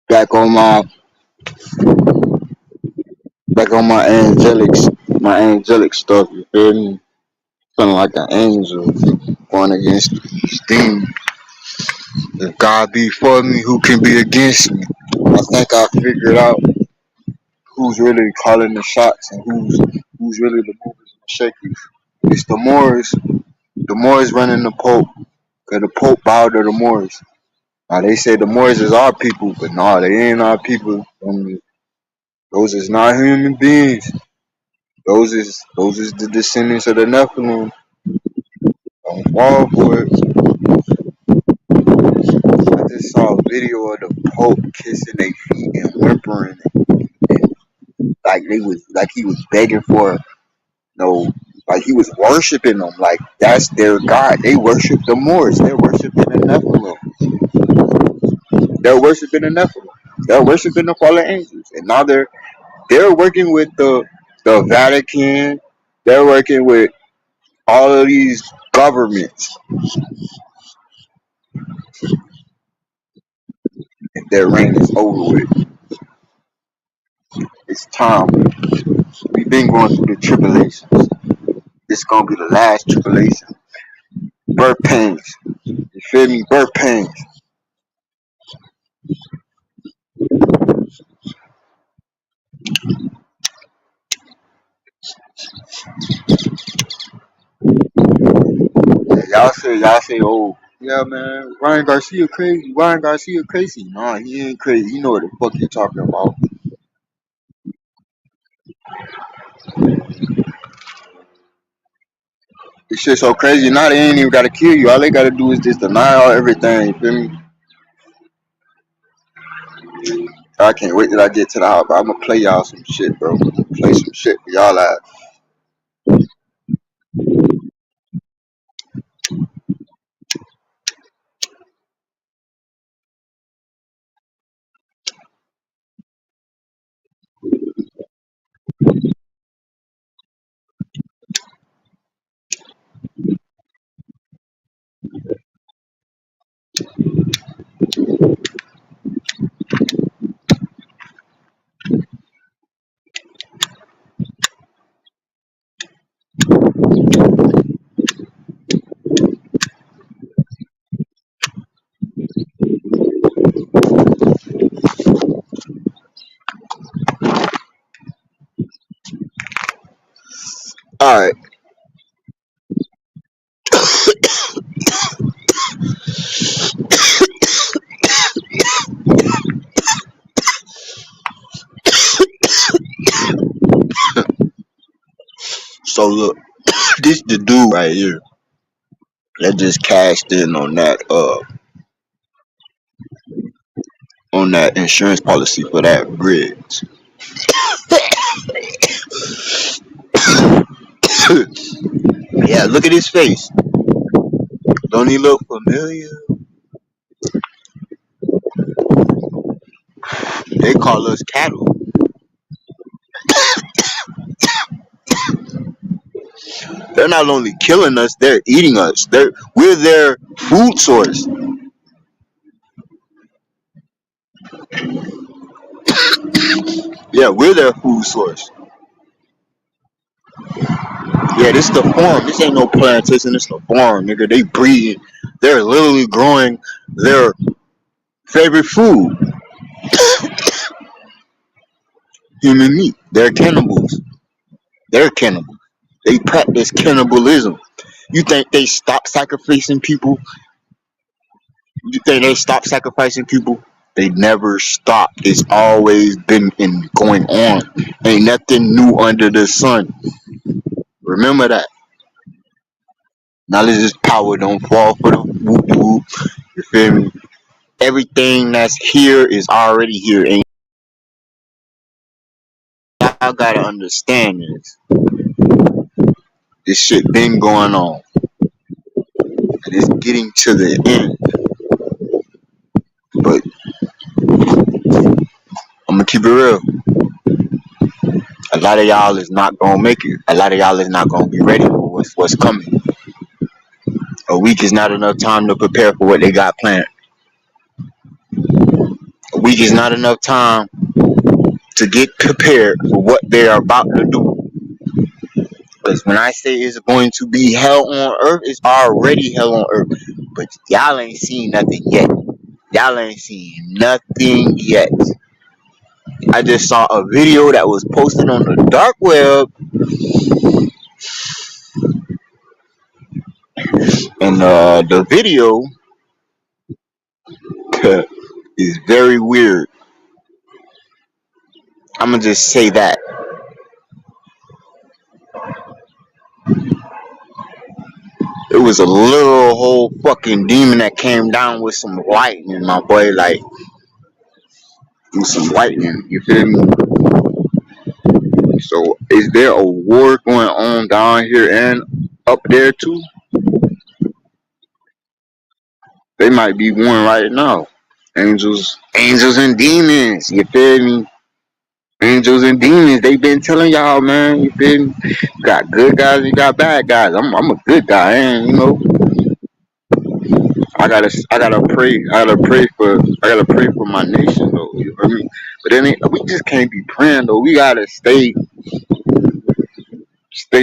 Back on my my angelic stuff. You feel me? Feeling like an angel going against these demons. If God be for me, who can be against me? I think I figured out who's really calling the shots and who's really the movers and the shakers. It's the Moors. The Moors running the Pope. Cause the Pope bowed to the Moors. Now they say the Moors is our people, but no, they ain't our people. Those is not human beings. Those is the descendants of the Nephilim. Don't fall for it. I just saw a video of the Pope kissing their feet and whimpering, and like he was begging for no, like he was worshiping them. Like that's their God. They worship the Moors. They're worshiping the Nephilim. They're worshiping the Nephilim. They're worshiping the fallen angels, and now they're working with the Vatican. They're working with all of these governments. And their reign is over with. It's time. We've been going through the tribulations. This gonna be the last tribulation. Birth pains. You feel me? Birth pains. Yeah, y'all say, oh, yeah, man, Ryan Garcia crazy. Ryan Garcia crazy. Nah, he ain't crazy. You know what the fuck you talking about. This shit so crazy. Now they ain't even gotta kill you. All they gotta do is just deny all everything. You feel me? I can't wait till I get to the house, bro. I'm gonna play y'all some shit, bro. I'm gonna play some shit for y'all out. All right. So look, this the dude right here that just cashed in on that insurance policy for that bridge. Yeah, look at his face. Don't he look familiar? They call us cattle. They're not only killing us, they're eating us. We're their food source. Yeah, we're their food source. Yeah, this is the farm. This ain't no plantation. This is the farm, nigga. They breed. They're literally growing their favorite food, human meat. They're cannibals. They're cannibals. They practice cannibalism. You think they stop sacrificing people? You think they stop sacrificing people? They never stop. It's always been going on. Ain't nothing new under the sun. Remember that. Knowledge is power. Don't fall for the whoop whoop. You feel me? Everything that's here is already here. And y'all gotta understand this. This shit been going on. And it's getting to the end. But I'm gonna keep it real. A lot of y'all is not gonna make it. A lot of y'all is not gonna be ready for what's coming. A week is not enough time to prepare for what they got planned. A week is not enough time to get prepared for what they are about to do. Because when I say it's going to be hell on earth, it's already hell on earth. But y'all ain't seen nothing yet. Y'all ain't seen nothing yet. I just saw a video that was posted on the dark web, and the video is very weird. I'm gonna just say that. It was a little whole fucking demon that came down with some lightning, my boy. Like, with some lightning. You feel me? So, is there a war going on down here and up there too? They might be warring right now. Angels and demons. You feel me? Angels and demons. They been telling y'all, man. You feel me? You got good guys, you got bad guys. I'm a good guy, and you know, I gotta pray for my nation, though. You feel me? But then we just can't be praying, though. We gotta stay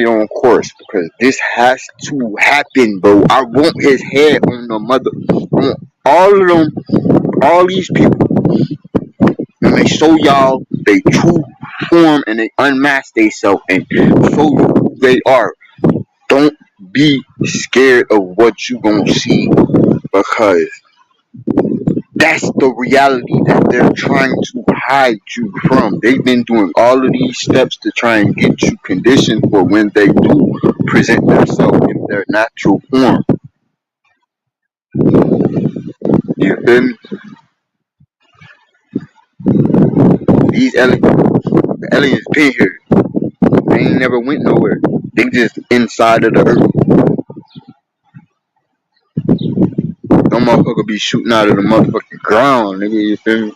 on course because this has to happen, bro. I want his head on the mother. I want all of them, all these people, when they show y'all they true form and they unmask themselves and show you who they are. Don't be scared of what you gonna see because that's the reality that they're trying to hide you from. They've been doing all of these steps to try and get you conditioned for when they do present themselves in their natural form. You feel me? The aliens been here. They ain't never went nowhere. They just inside of the earth. Them motherfucker be shooting out of the motherfucking ground, nigga. You feel me?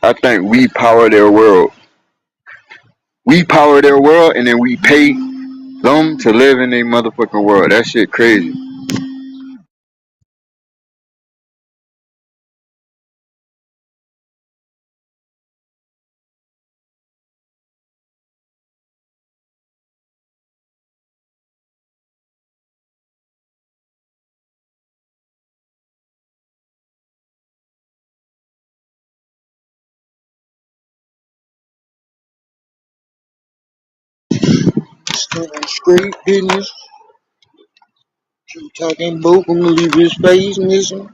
I think we power their world. We power their world, and then we pay them to live in their motherfucking world. That shit crazy. Straight business. You talking about? I'm gonna leave his face missing.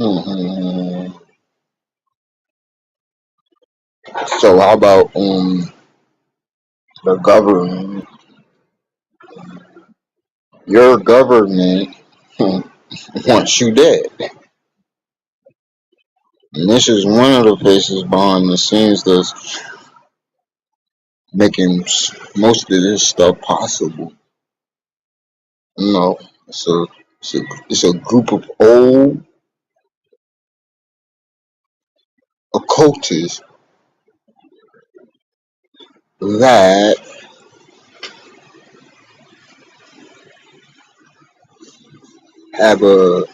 Hmm. So how about the government? Your government wants you dead. And this is one of the faces behind the scenes that's making most of this stuff possible. You know, it's a it's a group of old occultists that have a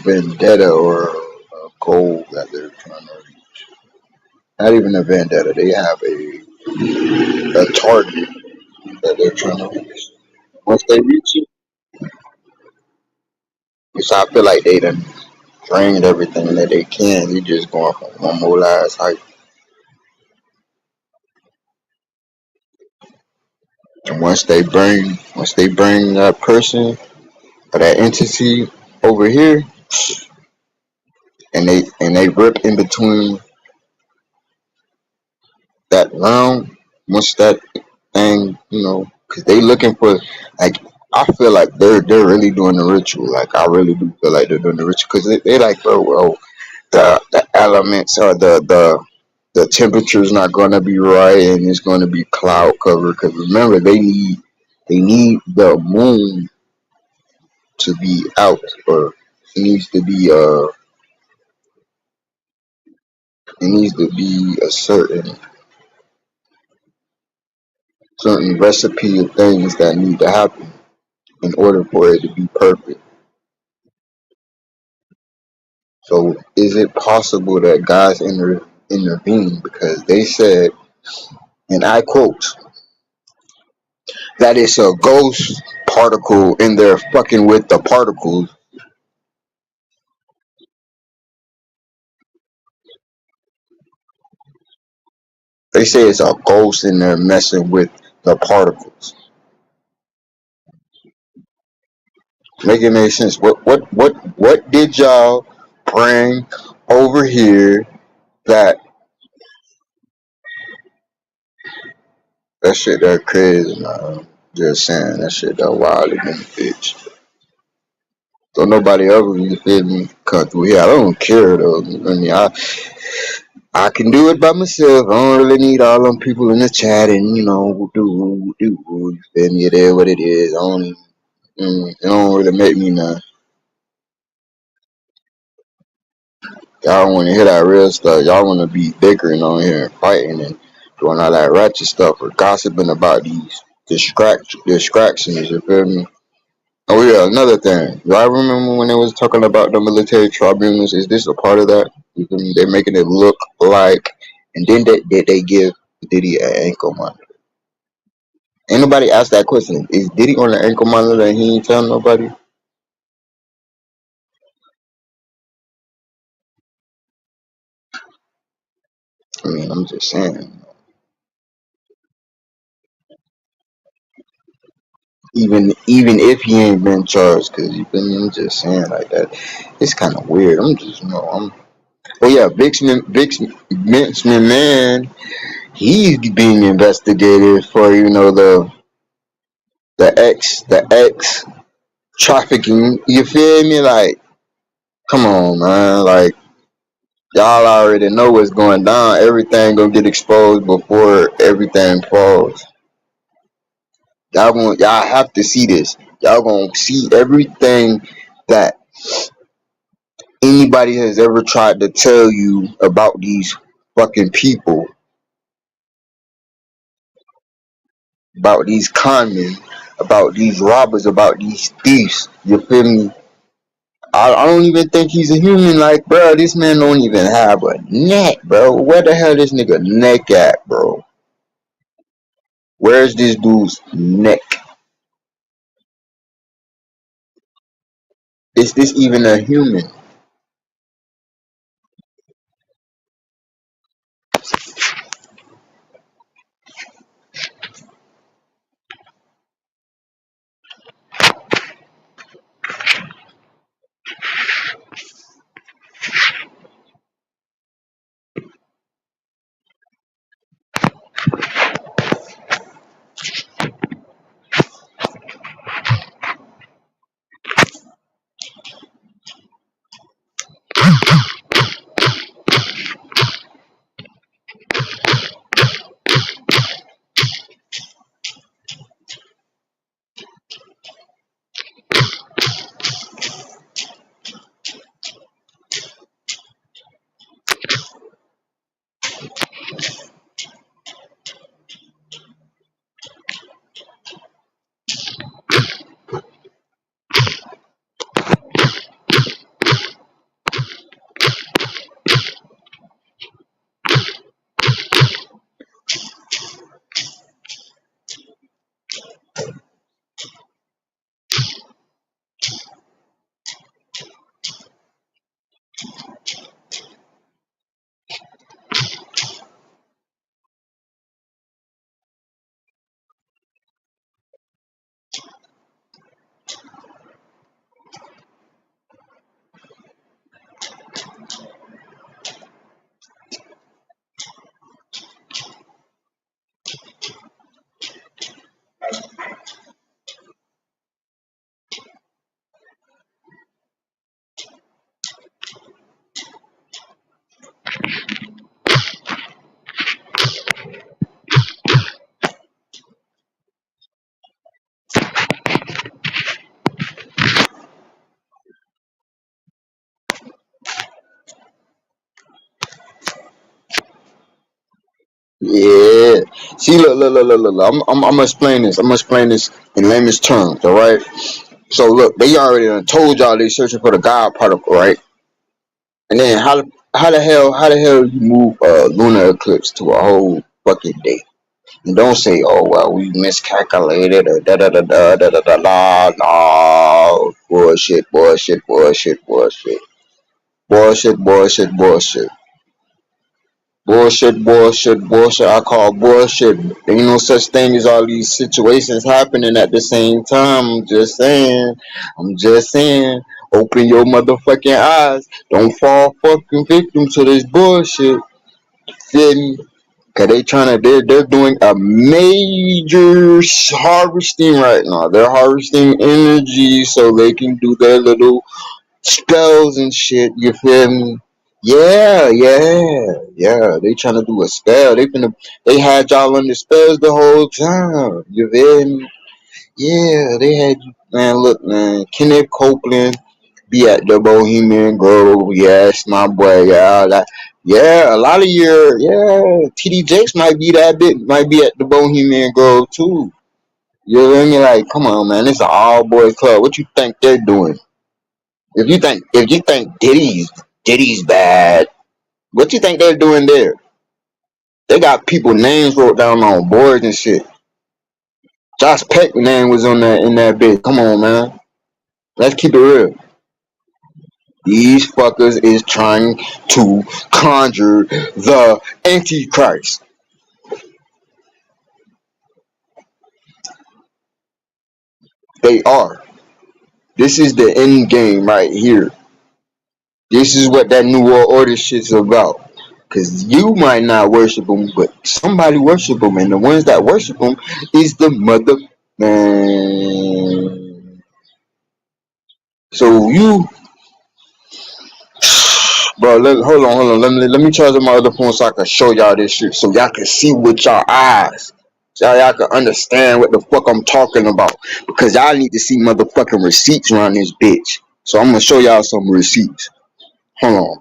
vendetta or a goal that they're trying to reach. Not even a vendetta. They have a target that they're trying to reach. Once they reach it, which I feel like they done drained everything that they can. They just going for one more last hype. And once they bring that person or that entity over here, and they rip in between that round, once that thing, you know, because they looking for like. I feel like they're really doing the ritual. Like I really do feel like they're doing the ritual because they like, oh well, the elements or the temperature's not going to be right and it's going to be cloud cover because remember they need the moon to be out or it needs to be it needs to be a certain recipe of things that need to happen in order for it to be perfect. So is it possible that God's intervened because they said, and I quote, that it's a ghost particle in there fucking with the particles. They say it's a ghost in there messing with the particles. Make it make sense. What did y'all bring over here that that shit that crazy, man? Just saying that shit that wild in the bitch. Don't nobody ever you feel me come through here. I don't care though. I mean I can do it by myself. I don't really need all them people in the chat and you know do you feel me? It is what it is. I don't it don't really make me none. Y'all want to hear that real stuff. Y'all want to be bickering on here and fighting and doing all that ratchet stuff or gossiping about these distractions. You feel me? Oh yeah, another thing. Y'all remember when they was talking about the military tribunals? Is this a part of that? You feel me? They're making it look like, and then they give Diddy an ankle monitor. Ain't nobody asked that question. Is Diddy on the ankle monitor and he ain't telling nobody? I mean, I'm just saying. Even if he ain't been charged, cause you feel me, I'm just saying like that. It's kind of weird. I'm just you know I'm. Oh yeah, Vince McMahon, he's being investigated for you know the X trafficking. You feel me? Like, come on, man. Like y'all already know what's going down. Everything gonna get exposed before everything falls. Y'all have to see this. Y'all gonna see everything that anybody has ever tried to tell you about these fucking people, about these conmen, about these robbers, about these thieves. You feel me? I don't even think he's a human. Like, bro, this man don't even have a neck, bro. Where the hell this nigga neck at, bro? Where's this dude's neck? Is this even a human? Yeah. See, look. I'm gonna explain this. I'm gonna explain this in layman's terms. All right. So look, they already done told y'all they searching for the God particle, right? And then how the hell you move a lunar eclipse to a whole fucking day? And don't say, oh well, we miscalculated or da da da da da da da da. No, bullshit, bullshit, bullshit, bullshit, bullshit, bullshit, bullshit. Bullshit, bullshit, bullshit. I call bullshit. Ain't no such thing as all these situations happening at the same time. I'm just saying. I'm just saying. Open your motherfucking eyes. Don't fall fucking victim to this bullshit. Feel me? Cause they're doing a major harvesting right now. They're harvesting energy so they can do their little spells and shit. You feel me? Yeah, yeah, yeah. They trying to do a spell. They had y'all under spells the whole time. You feel me? Yeah, they had you. Man, look, man. Kenneth Copeland be at the Bohemian Grove. Yes, my boy. Yeah, that. Yeah, a lot of TD Jakes might be that bit. Might be at the Bohemian Grove too. You feel me? Like, come on, man. It's an all boys club. What you think they're doing? If you think Diddy's bad, what you think they're doing there? They got people names wrote down on boards and shit. Josh Peck name was on that in that bit. Come on, man. Let's keep it real. These fuckers is trying to conjure the Antichrist. They are. This is the end game right here. This is what that New World Order shit's about. Cause you might not worship them, but somebody worship them, and the ones that worship them is the mother man. So you, bro, hold on. Let me charge up my other phone so I can show y'all this shit, so y'all can see with y'all eyes. So y'all can understand what the fuck I'm talking about. Because y'all need to see motherfucking receipts around this bitch. So I'm gonna show y'all some receipts. Hold on.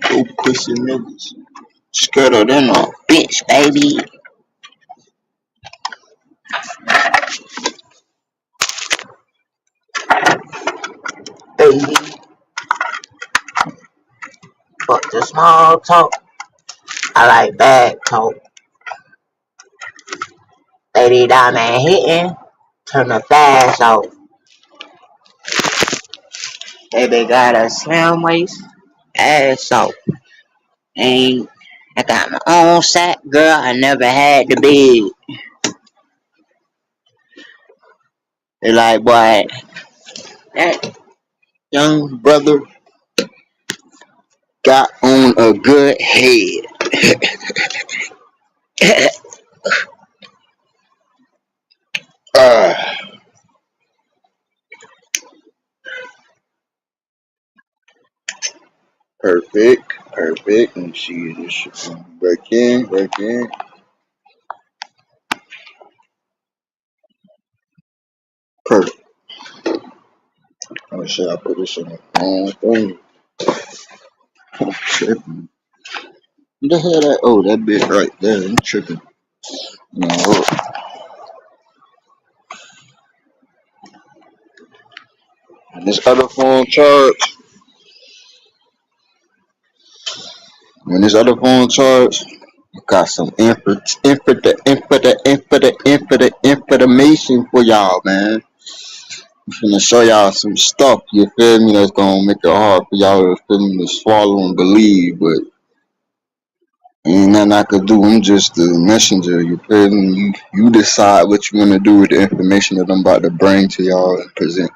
Go push pussy niggas. Scared than a bitch, baby. Baby, fuck the small talk. I like bad talk. Lady Diamond hitting, turn the flash off. Baby got a slim waist, ass off. Ain't I got my own sack, girl. I never had the bed. They like, boy, that young brother got on a good head. uh, perfect. And she just break in. Perfect. Oh shit, I put this in the wrong thing. I'm tripping. The hell that? Oh, that bitch right there. I'm tripping. No, and this other phone charged. When this other phone charged, got some information for y'all, man. I'm finna show y'all some stuff, you feel me, that's gonna make it hard for y'all to feel me to swallow and believe, but ain't nothing I could do. I'm just the messenger, you feel me? You decide what you wanna do with the information that I'm about to bring to y'all and present.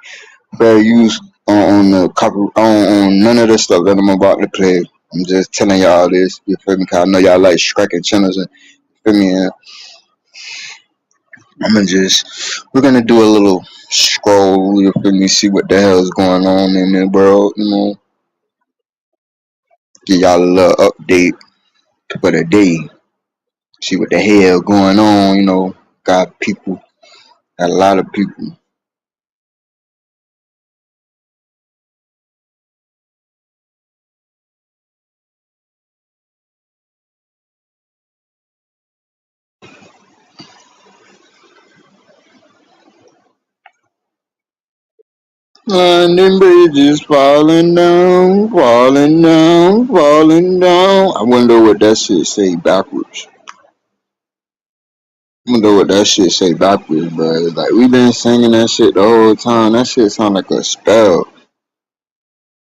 Fair use on the copy on none of the stuff that I'm about to play. I'm just telling y'all this, you feel me? Cause I know y'all like striking channels and you feel me. And we're gonna do a little scroll, you feel me? See what the hell is going on in the world, you know. Give y'all a little update for the day. See what the hell going on, you know. Got a lot of people. London bridges falling down. I wonder what that shit say backwards. I wonder what that shit say backwards, bro. Like we been singing that shit the whole time. That shit sound like a spell.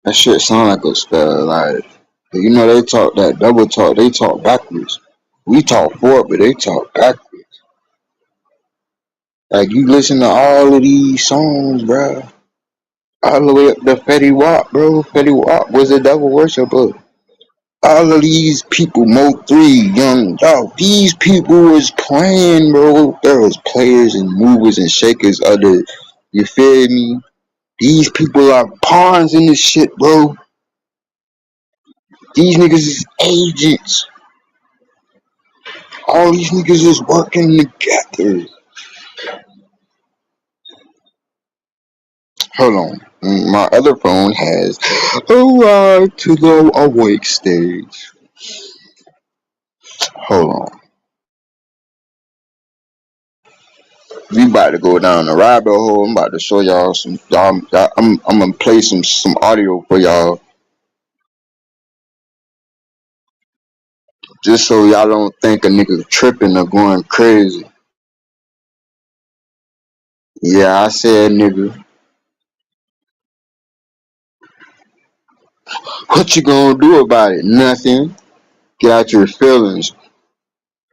That shit sound like a spell. Like you know they talk that double talk. They talk backwards. We talk forward, but they talk backwards. Like you listen to all of these songs, bro. All the way up to Fetty Wap, bro. Fetty Wap was a devil worshiper. All of these people, Mo 3, Young Dog, these people was playing, bro. There was players and movers and shakers other, you feel me? These people are pawns in this shit, bro. These niggas is agents. All these niggas is working together. Hold on. My other phone has arrived to the awake stage. Hold on. We about to go down the rabbit hole. I'm about to show y'all some. I'm gonna play some audio for y'all, just so y'all don't think a nigga tripping or going crazy. Yeah, I said nigga. What you gonna do about it? Nothing. Get out your feelings.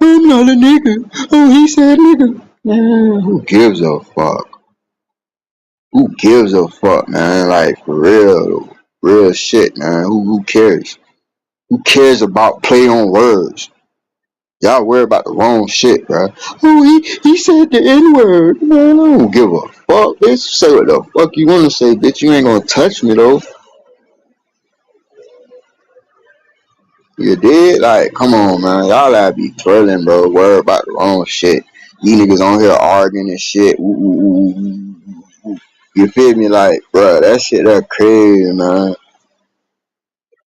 I'm not a nigga. Oh, he said nigga. Man, who gives a fuck? Who gives a fuck, man? Like for real shit, man. Who cares? Who cares about play on words? Y'all worry about the wrong shit, bro. Oh, he said the N word. Man, I don't give a fuck, bitch. Say what the fuck you wanna say, bitch. You ain't gonna touch me though. You did? Like, come on, man. Y'all gotta be twirling, bro. Worry about the wrong shit. You niggas on here arguing and shit. Ooh, ooh, ooh, ooh. You feel me? Like, bro, that shit that crazy, man.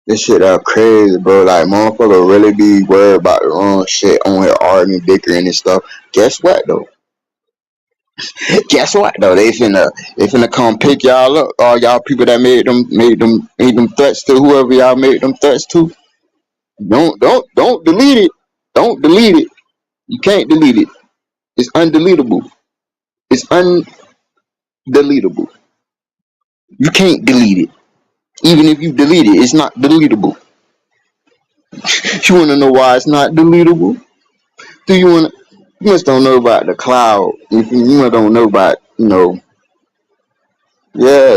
This shit up crazy, bro. Like, motherfucker really be worried about the wrong shit on here, arguing, bickering and stuff. Guess what, though? Guess what, though? They finna come pick y'all up. All y'all people that made them threats to whoever y'all made them threats to. Don't delete it. Don't delete it. You can't delete it. It's undeletable. It's undeletable. You can't delete it. Even if you delete it, it's not deletable. You wanna know why it's not deletable? Do you wanna? You must don't know about the cloud. If you must don't know about,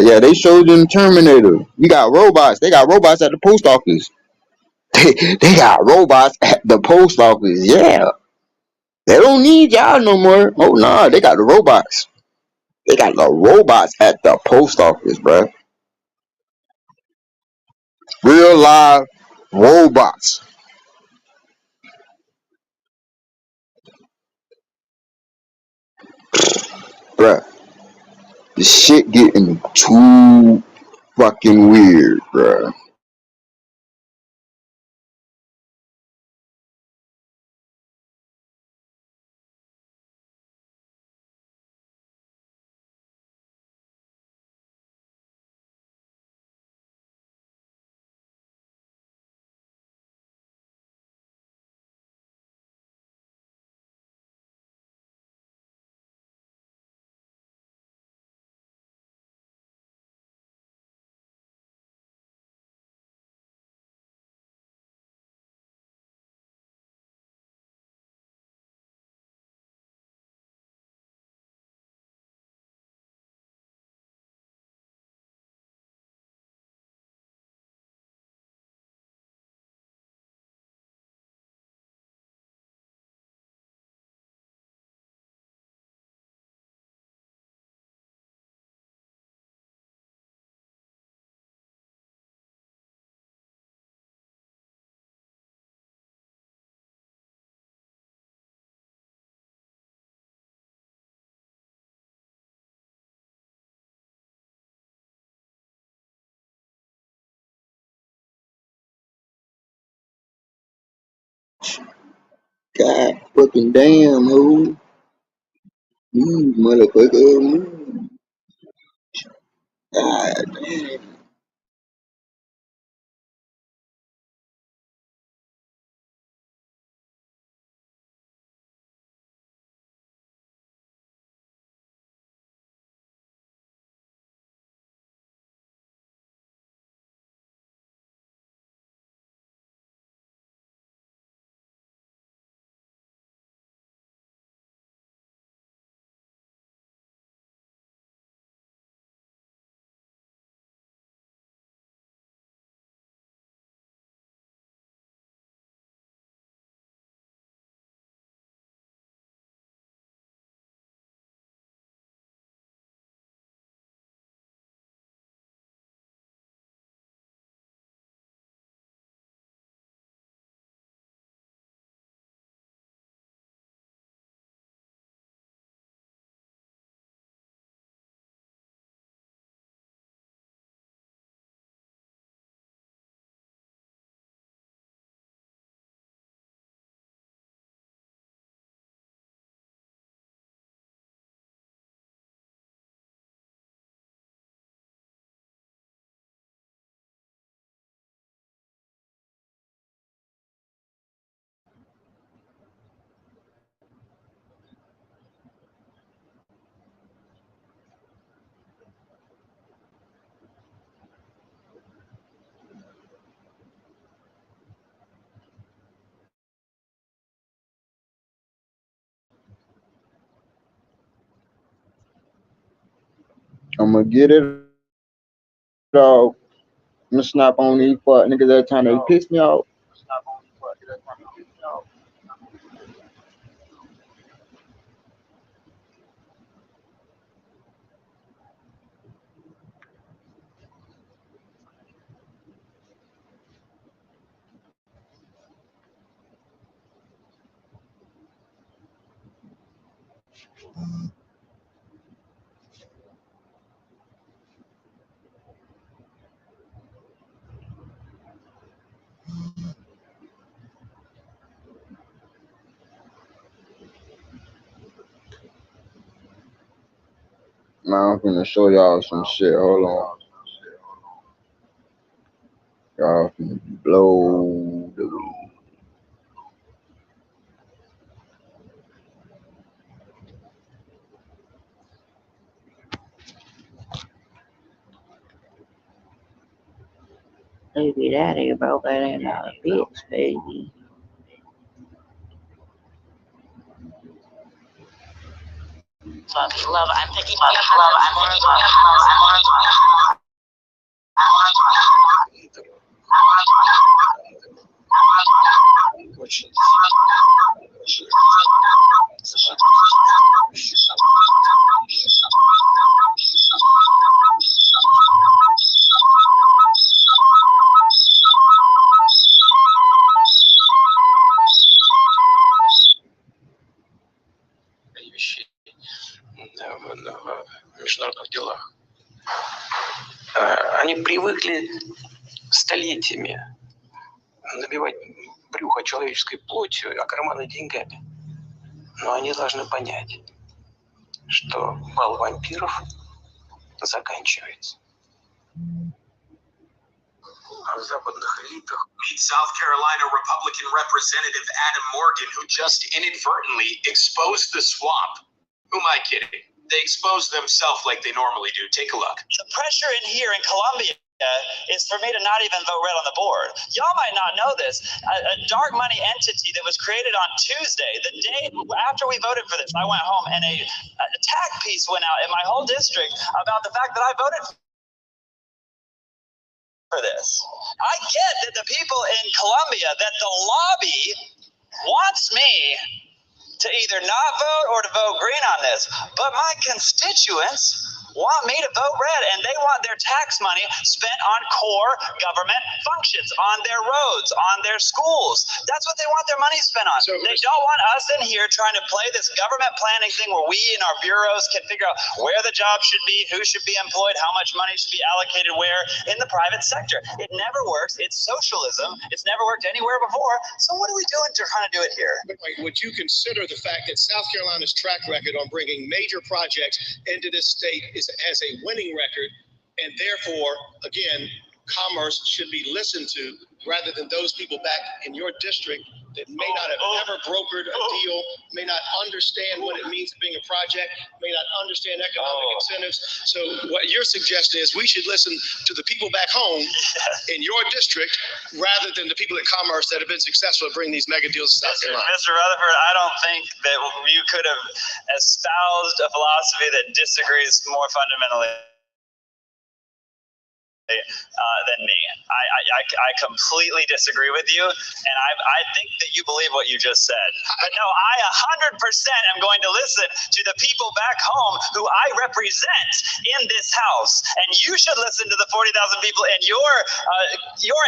yeah. They showed you in Terminator. You got robots. They got robots at the post office. They got robots at the post office. Yeah, they don't need y'all no more. Oh nah, they got the robots. They got the robots at the post office, bruh. Real live robots, bruh. This shit getting too fucking weird, bruh. God fucking damn, ho. Motherfucker. God damn. I'ma get it off. I'ma snap on these fuck niggas every time they piss me off. Now I'm finna show y'all some shit. Hold on. Y'all finna blow the weed. Baby daddy broke it in a bitch, baby. Love, I'm picking up вещей в международных делах. Они привыкли столетиями набивать брюхо человеческой плотью, а карманы деньгами. Но они должны понять, что бал вампиров заканчивается. В западных элитах. Meet South Carolina Republican Representative Adam Morgan, who just inadvertently exposed the swamp. Who am I kidding? They expose themselves like they normally do. Take a look. The pressure in here in Columbia is for me to not even vote red on the board. Y'all might not know this. A dark money entity that was created on Tuesday, the day after we voted for this, I went home and a attack piece went out in my whole district about the fact that I voted for this. I get that the people in Columbia, that the lobby wants me to either not vote or to vote green on this, but my constituents want me to vote red, and they want their tax money spent on core government functions, on their roads, on their schools. That's what they want their money spent on. They don't want us in here trying to play this government planning thing where we in our bureaus can figure out where the job should be, who should be employed, how much money should be allocated where in the private sector. It never works. It's socialism. It's never worked anywhere before. So what are we doing to trying to do it here? Would you consider the fact that South Carolina's track record on bringing major projects into this state has a winning record, and therefore, again, commerce should be listened to rather than those people back in your district that may not have ever brokered a deal, may not understand what it means to being a project, may not understand economic incentives. So what you're suggesting is we should listen to the people back home in your district rather than the people at commerce that have been successful at bringing these mega deals to South Carolina. Mr. Rutherford, I don't think that you could have espoused a philosophy that disagrees more fundamentally than me. I completely disagree with you, and I think that you believe what you just said. But no, I 100% am going to listen to the people back home who I represent in this house, and you should listen to the 40,000 people in your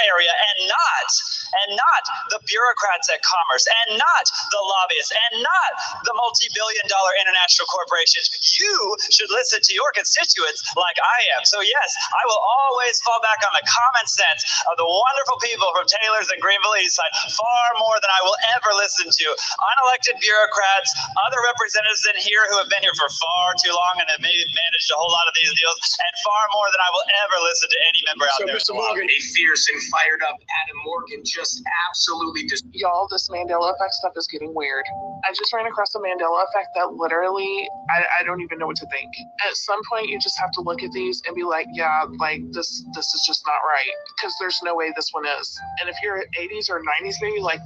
area, and not the bureaucrats at commerce, and not the lobbyists, and not the multi-billion-dollar international corporations. You should listen to your constituents like I am. So yes, I will always fall back on the common sense of the wonderful people from Taylor's and Greenville Eastside far more than I will ever listen to unelected bureaucrats, other representatives in here who have been here for far too long and have maybe managed a whole lot of these deals, and far more than I will ever listen to any member out there. Mr. Morgan, A fierce and fired up Adam Morgan just absolutely Y'all, this Mandela effect stuff is getting weird. I just ran across a Mandela effect that literally, I don't even know what to think. At some point, you just have to look at these and be like, yeah, like this is just not right, because there's no way this one is. And if you're 80s or 90s baby, like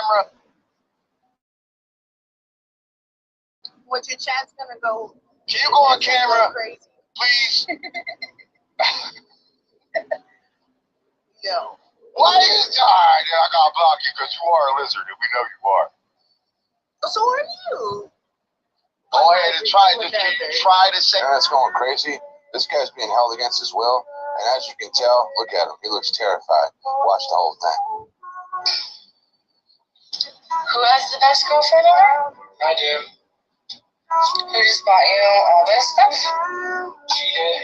camera. What your chat's gonna go? Can you go on camera, Crazy. please? No. Why is alright? I gotta block you because you are a lizard, and we know you are. So are you? Go ahead and try to say. That's going crazy. This guy's being held against his will, and as you can tell, look at him. He looks terrified. Watch the whole thing. Who has the best girlfriend ever? I do. Who just bought you all this stuff? She did.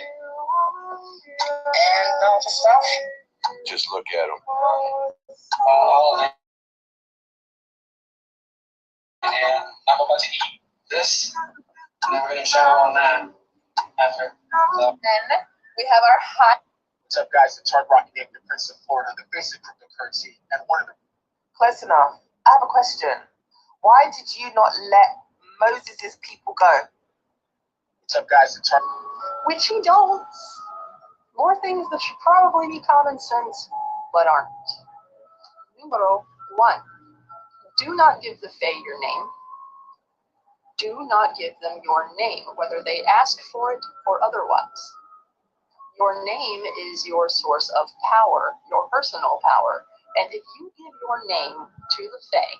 And all the stuff? Just look at him. And I'm about to eat this, and then we're gonna shower on that after. So, Then we have our hot. What's up, guys? It's Hard Rock named the Prince of Florida, the face of cryptocurrency, and one of the. Close enough. I have a question. Why did you not let Moses' people go? What's up, guys? It's Hard. Which he don't. More things that should probably be common sense, but aren't. Numero 1. Do not give the Fae your name. Do not give them your name, whether they ask for it or otherwise. Your name is your source of power, your personal power. And if you give your name to the Fae,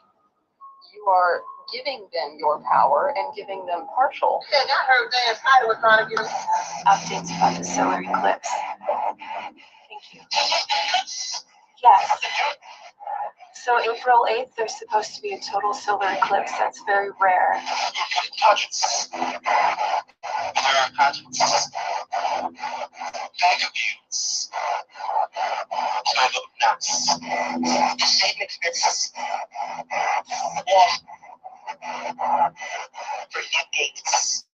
you are giving them your power and giving them partial. Yeah, I heard Dan Snyder was trying to get us. Updates about the solar eclipse. Thank you. Yes. So April 8th, there's supposed to be a total solar eclipse. That's very rare. Conscience. There are consciences. Attributes. Kind of nuts. Same expenses. Yeah. For decades.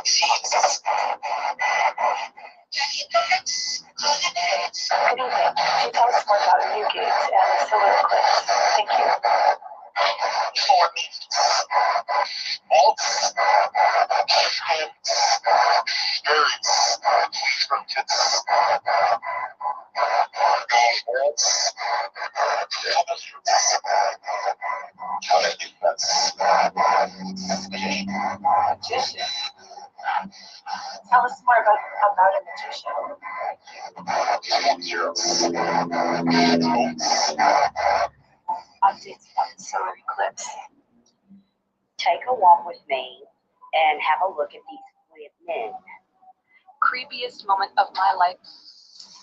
Jesus. Good evening. Can you tell us more about New Gates and the solar eclipse? Thank you. For me. Bolts. Hands. Birds. Crickets. Worlds. Magician. Tell us more about a magician. Updates about the solar eclipse. Take a walk with me and have a look at these weird men. Creepiest moment of my life.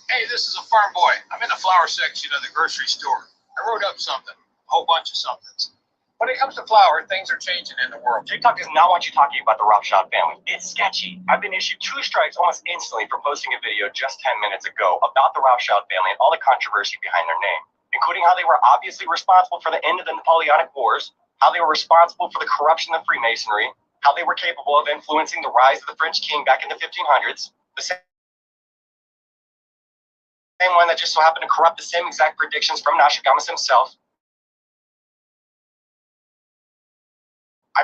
Hey, this is a farm boy. I'm in the flower section of the grocery store. I wrote up something, a whole bunch of somethings. When it comes to flour, things are changing in the world. TikTok does not want you talking about the Rothschild family. It's sketchy. I've been issued 2 strikes almost instantly for posting a video just 10 minutes ago about the Rothschild family and all the controversy behind their name, including how they were obviously responsible for the end of the Napoleonic Wars, how they were responsible for the corruption of Freemasonry, how they were capable of influencing the rise of the French king back in the 1500s, the same one that just so happened to corrupt the same exact predictions from Nostradamus himself.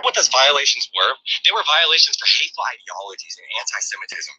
What those violations were, they were violations for hateful ideologies and anti-Semitism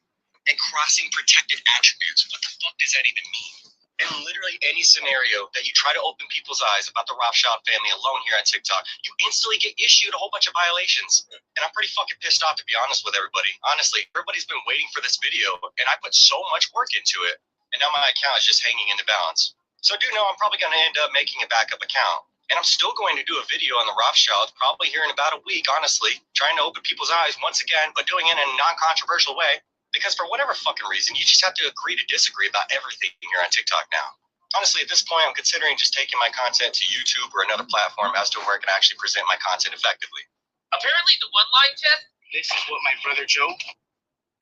and crossing protected attributes. What the fuck does that even mean? In literally any scenario that you try to open people's eyes about the Rothschild family alone here on TikTok, you instantly get issued a whole bunch of violations. And I'm pretty fucking pissed off, to be honest with everybody. Honestly, everybody's been waiting for this video, and I put so much work into it, and now my account is just hanging in the balance. So do know I'm probably going to end up making a backup account. And I'm still going to do a video on the Rothschilds, probably here in about a week, honestly, trying to open people's eyes once again, but doing it in a non-controversial way. Because for whatever fucking reason, you just have to agree to disagree about everything here on TikTok now. Honestly, at this point, I'm considering just taking my content to YouTube or another platform as to where I can actually present my content effectively. apparently the one-line test. This is what my brother Joe.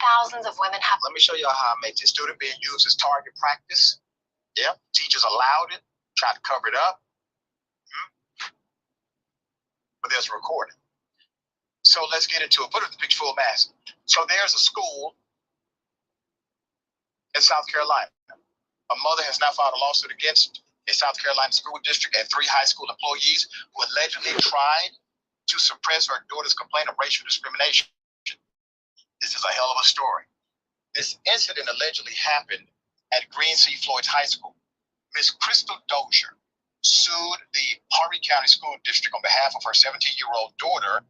Thousands of women have. Let me show y'all how I make this student being used as target practice. Yep, teachers allowed it, tried to cover it up. But there's a recording. So let's get into it. Put it in the picture full mass. So there's a school in South Carolina. A mother has now filed a lawsuit against a South Carolina school district and 3 high school employees who allegedly tried to suppress her daughter's complaint of racial discrimination. This is a hell of a story. This incident allegedly happened at Green Sea Floyd's High School. Miss Crystal Dozier sued the Harvey County School District on behalf of her 17-year-old daughter.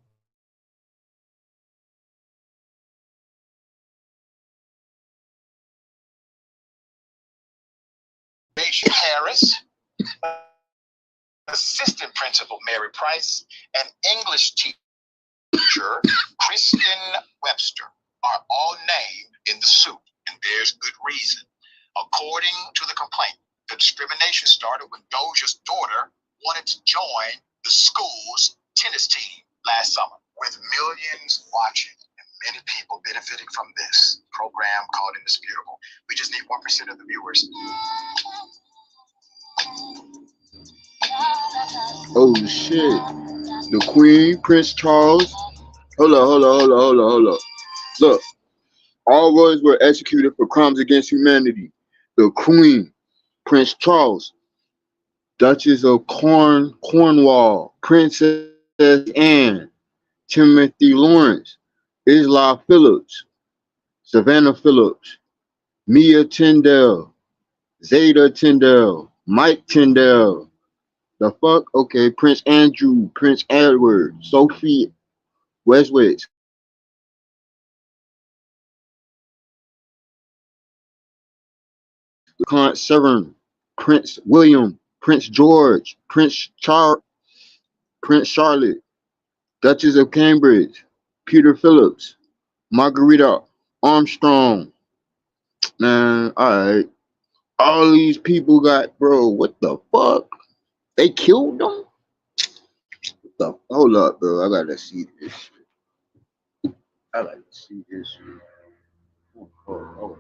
Deja Harris, assistant principal Mary Price, and English teacher Kristen Webster are all named in the suit, and there's good reason. According to the complaint, the discrimination started when Dozier's daughter wanted to join the school's tennis team last summer. With millions watching and many people benefiting from this program called Indisputable, we just need 1% of the viewers. Oh shit. The Queen, Prince Charles. Hold up. Look, all royals were executed for crimes against humanity. The Queen, Prince Charles, Duchess of Cornwall, Princess Anne, Timothy Lawrence, Isla Phillips, Savannah Phillips, Mia Tyndall, Zeta Tyndall, Mike Tyndall. The fuck? Okay, Prince Andrew, Prince Edward, Sophie Westwicks, Count Severn, Prince William, Prince George, Prince Charlotte, Duchess of Cambridge, Peter Phillips, Margarita Armstrong. Man, alright. All these people got, bro, what the fuck? They killed them? Hold up, bro. I gotta see this shit. I like to see this shit. Oh.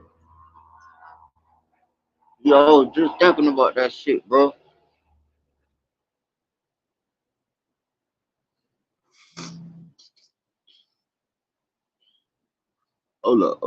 Yo, just thinking about that shit, bro. Hold up.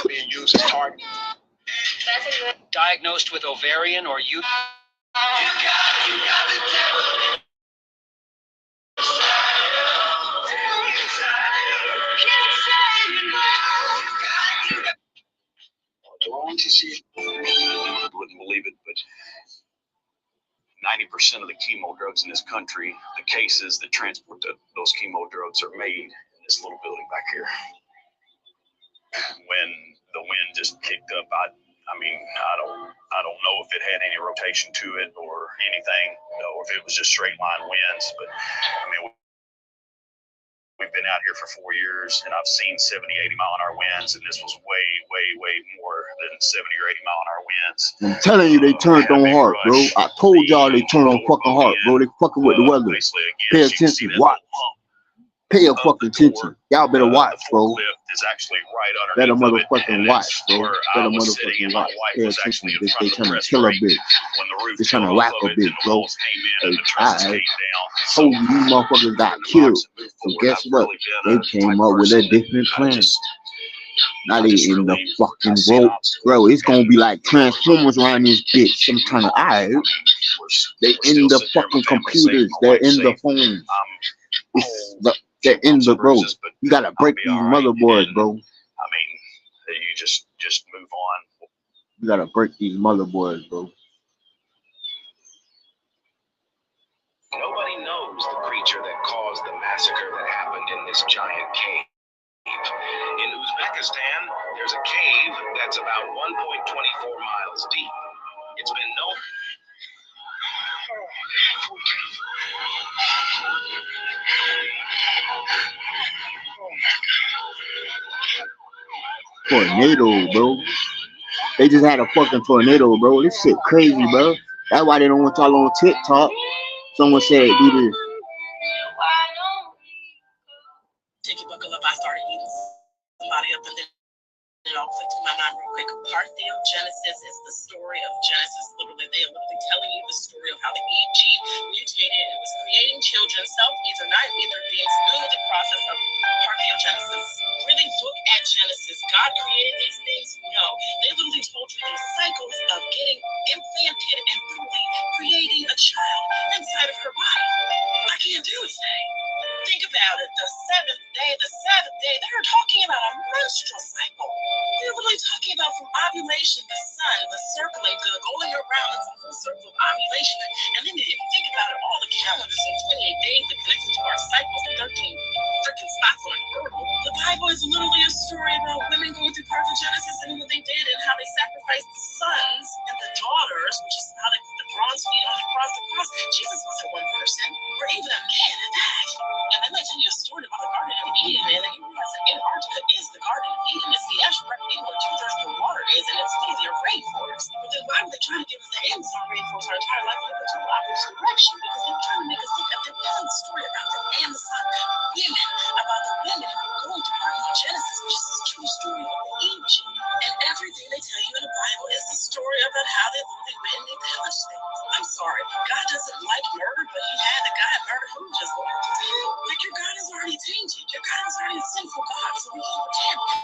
Being used as target. Diagnosed with ovarian or uterine. Wouldn't believe it, but 90% of the chemo drugs in this country, the cases that transport those chemo drugs are made in this little building back here. When the wind just kicked up, I don't know if it had any rotation to it or anything, or if it was just straight line winds. But I mean, we've been out here for 4 years, and I've seen 70, 80 mile an hour winds, and this was way more than 70 or 80 mile an hour winds. I'm telling you, they turned on hard, bro. I told y'all they turned on fucking hard, bro. They fucking with the weather. Pay attention, watch. Pay a fucking attention. Y'all better watch, bro. Better motherfucking watch, bro. Better motherfucking watch. Pay attention. They trying to kill a bitch. They trying to whack a bitch, bro. Hey, I told you these motherfuckers got killed. So guess what? They came up with a different plan. Now they in the fucking road, bro. It's gonna be like Transformers around this bitch. I'm trying to, alright. They in the fucking computers. They're in the phones. They're in the, bro. You gotta break these motherboards, bro. I mean, you just move on. You gotta break these motherboards, bro. Nobody knows the creature that caused the massacre that happened in this giant cave. In Uzbekistan, there's a cave that's about 1.24 miles deep. It's been known. Tornado, bro. They just had a fucking tornado, bro. This shit crazy, bro. That's why they don't want y'all on TikTok. Someone said do this. Take your buckle up. I started eating somebody up and then it all clicked in my mind real quick. Parthenogenesis is the story of Genesis. Literally, they are literally telling you the story of how the Eve gene mutated and was creating children, either beings through the process of parthenogenesis. Really look at Genesis. God created these things? No. They literally told you these cycles of getting implanted and literally creating a child inside of her body. I can't do anything. Think about it. The seventh day, they are talking about a menstrual cycle. They're literally talking about from ovulation, the sun, the circling, the going around, it's a full circle of ovulation. And then if you think about it, all the calendars in 28 days that connected to our cycles and 13 freaking spots on the girdle. The Bible is literally a story about women going through parthenogenesis and what they did and how they sacrificed the sons and the daughters, which is how they put the bronze feet on the cross. Jesus wasn't one person, or even a man at that. And then they tell you a story about the Garden of Eden, and then you realize that Antarctica is the Garden of Eden. It's the actual Eden where 2/3 of the water is, and it's literally a rainforest. But then why would they try to give us the Amazon rainforest our entire life in the total opposite direction? Because they were trying to make us think that they're telling a story about the Amazon women, about the women who were going through parthenogenesis, which is a true story of the Eve gene. And everything they tell you in the Bible is the story about how they literally went and they pillaged things. I'm sorry, God doesn't like murder, but he had the guy murder who just walked. Like, your God is already tainted. Your God is already a sinful God, so we can't pretend.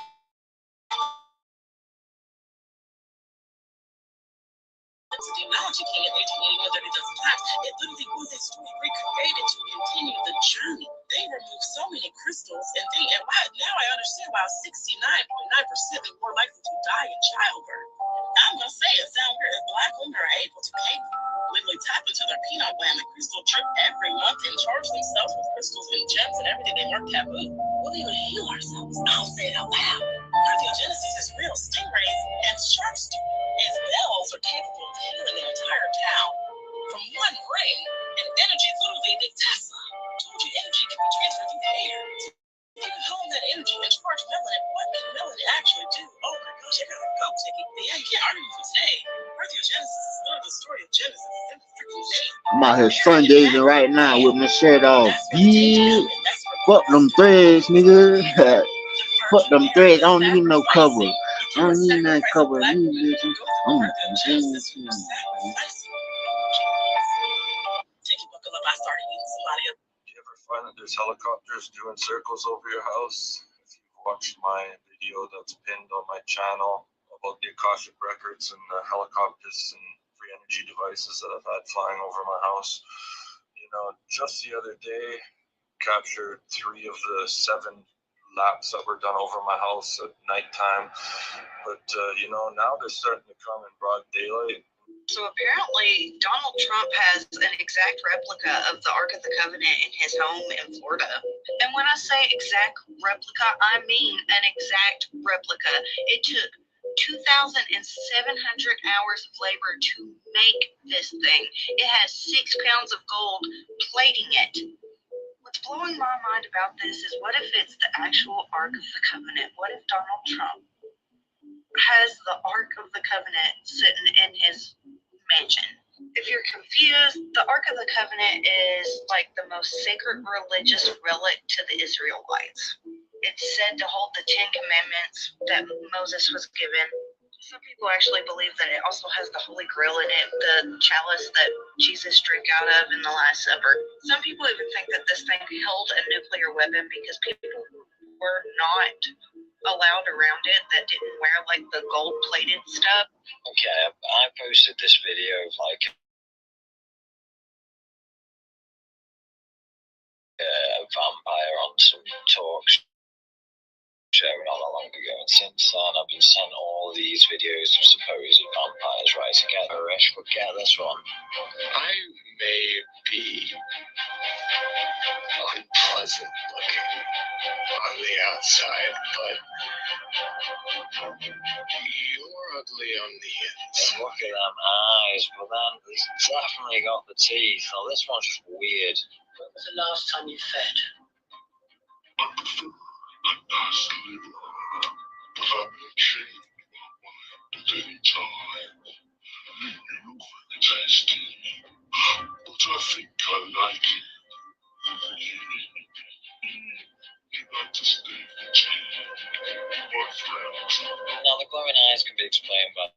Theology came in 1881 30,000 times. It literally was a story recreated to continue the journey. They removed so many crystals and now I understand why 69.9% are more likely to die in childbirth. I'm gonna say it sounds weird. If Black women are able to literally tap into their pineal gland, the crystal trip every month and charge themselves with crystals and gems and everything they mark taboo, we'll be able to heal ourselves. I'll say it out loud. Parthenogenesis is real. Stingrays and sharks as bells are capable of healing the entire town from one ring. And energy is literally big Tesla. I told you energy can be transferred through the air. You can hone that energy and charge melanin. What can melanin actually do? Oh my gosh, I gotta go take it. But yeah, you can't argue with me today. Parthenogenesis is literally the story of Genesis. It's freaking name. I'm out here sun-gazing right now with my shirt off. Yeah. Fuck them threads, nigga. Fuck them threads. I don't need no cover. I don't need that cover. I need this. Take your buckle up. I started eating somebody up. Do you ever find that there's helicopters doing circles over your house? If you've watched my video that's pinned on my channel about the Akashic records and the helicopters and free energy devices that I've had flying over my house, you know, just the other day captured 3 of the 7 laps that were done over my house at nighttime. But you know, now they're starting to come in broad daylight. So apparently Donald Trump has an exact replica of the Ark of the Covenant in his home in Florida. And when I say exact replica, I mean an exact replica. It took 2,700 hours of labor to make this thing. It has 6 pounds of gold plating it. What's blowing my mind about this is, what if it's the actual Ark of the Covenant? What if Donald Trump has the Ark of the Covenant sitting in his mansion? If you're confused, the Ark of the Covenant is like the most sacred religious relic to the Israelites. It's said to hold the 10 Commandments that Moses was given. Some people actually believe that it also has the Holy Grail in it, the chalice that Jesus drank out of in the Last Supper. Some people even think that this thing held a nuclear weapon because people who were not allowed around it, that didn't wear like the gold-plated stuff. Okay, I posted this video of like a vampire on some talk show not that long ago, and since then I've been sent all these videos of supposed vampires. Right, so get this one. I may be unpleasant looking on the outside, but you're ugly on the inside. Look at them eyes, but then he's definitely got the teeth. Now this one's just weird. When was the last time you fed? But I think I like it. You like to stay with my friends. Now the glowing eyes can be explained by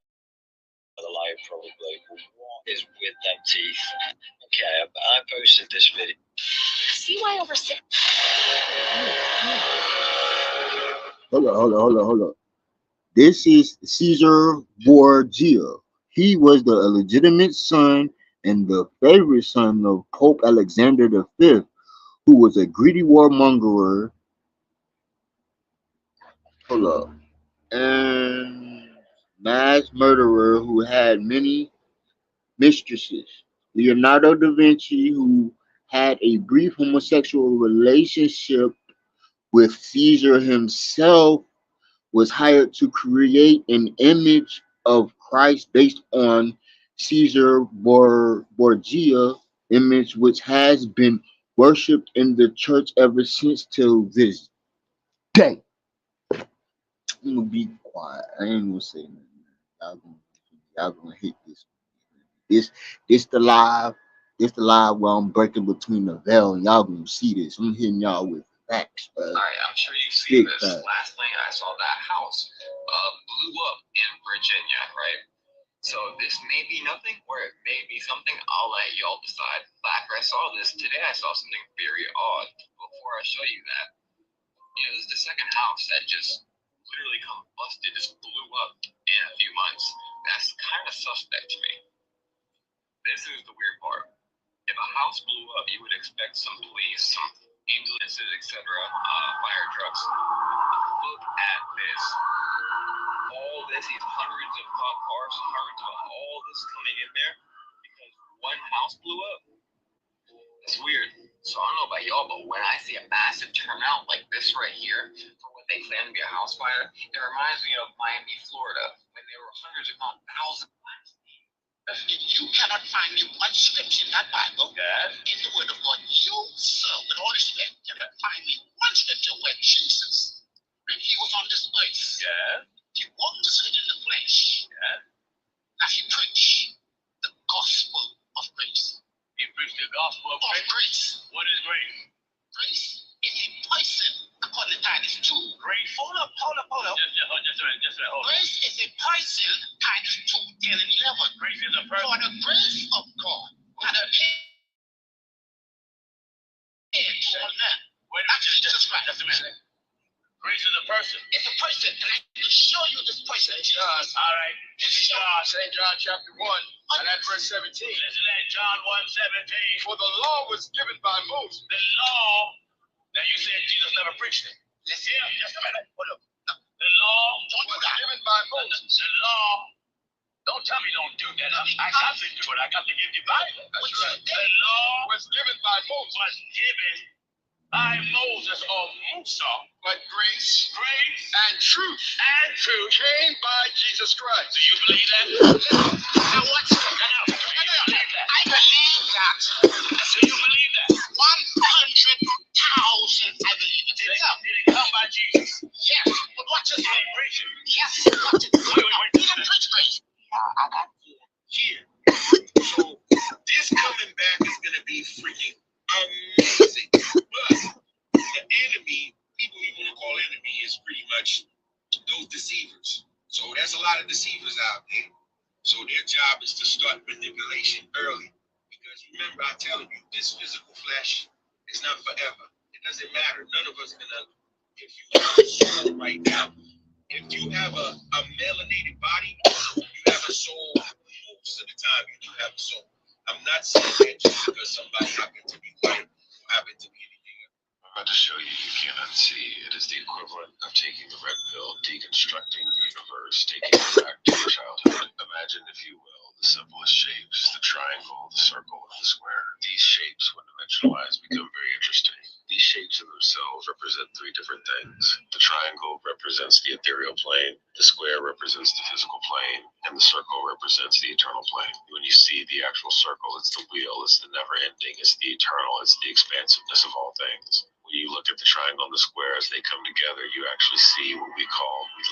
the light, probably. What is with them teeth? Okay, I posted this video. CY over 6. Hold up. This is Caesar Borgia. He was the illegitimate son and the favorite son of Pope Alexander V, who was a greedy warmonger. Hold up. And mass murderer who had many mistresses. Leonardo da Vinci, who had a brief homosexual relationship with Caesar himself, was hired to create an image of Christ based on Caesar Borgia image, which has been worshipped in the church ever since till this day. I'm gonna be quiet. I ain't gonna say nothing. Y'all gonna hit this. This the live. This the live where I'm breaking between the veil and y'all gonna see this. I'm hitting y'all with facts, bro. All right, I'm sure you've seen Big this. facts. Last night I saw that house blew up in Virginia, right? So this may be nothing or it may be something. I'll let y'all decide. But after I saw this today, I saw something very odd. Before I show you that, this is the second house that just literally combusted, just blew up in a few months. That's kind of suspect to me. This is the weird part. If a house blew up, you would expect some police, some ambulances, etc., fire trucks. Look at this. All this, these hundreds of cars, hundreds of all this coming in there because one house blew up. It's weird. So I don't know about y'all, but when I see a massive turnout like this right here for what they claim to be a house fire, it reminds me of Miami, Florida, when there were hundreds, if not thousands. If you cannot find me one scripture in that Bible, in the Word of God, you, sir, with all respect, cannot find me one scripture where Jesus, when he was on this earth, he walked this earth in the flesh, that he preached the gospel of grace. He preached the gospel of grace. What is grace? Grace is a person, according to Titus 2. Grace. Hold up. Just a minute. Grace is a person, Titus 2, 10 and 11. Grace is a person. For the grace of God had appeared to all men. Actually, just a minute. Grace is a person. It's a person, and I can show you this person. All right. St. John chapter 1, and at verse 17. Listen at John 1:17. For the law was given by Moses. The law. Now you said Jesus never preached it. Listen, just a minute. Hold up. The law was given by Moses. The law. Don't tell me don't do that. I got to do it. I got to give you Bible. That's right. The law was given by Moses. Was given by Moses or Musa. But grace and truth came by Jesus Christ. Do you believe that? Now what's I believe that. Do you believe that? 100,000. I believe it is. Did it come by Jesus? Yes. But watch this. Did he preach it? Yes. Watch it. Wait. He didn't preach grace. I got you. So this coming back is going to be freaking amazing. But the enemy, people we want to call enemy, is pretty much those deceivers. So there's a lot of deceivers out there. So their job is to start manipulation early. Because remember, I'm telling you, this physical flesh is not forever. It doesn't matter. None of us gonna, if you have a soul right now, if you have a melanated body, you have a soul. Most of the time, you do have a soul. I'm not saying that just because somebody happened to be white or happened to be anything else. I'm about to show you cannot see. It is the equivalent of taking the red pill, deconstructing the universe, taking it back to your childhood. Imagine, if you will, the simplest shapes, the triangle, the circle, and the square. These shapes, when dimensionalized, become very interesting. These shapes in themselves represent three different things. The triangle represents the ethereal plane, the square represents the physical plane, and the circle represents the eternal plane. When you see the actual circle, it's the wheel, it's the never ending, it's the eternal, it's the expansiveness of all things. When you look at the triangle and the square as they come together, you actually see what we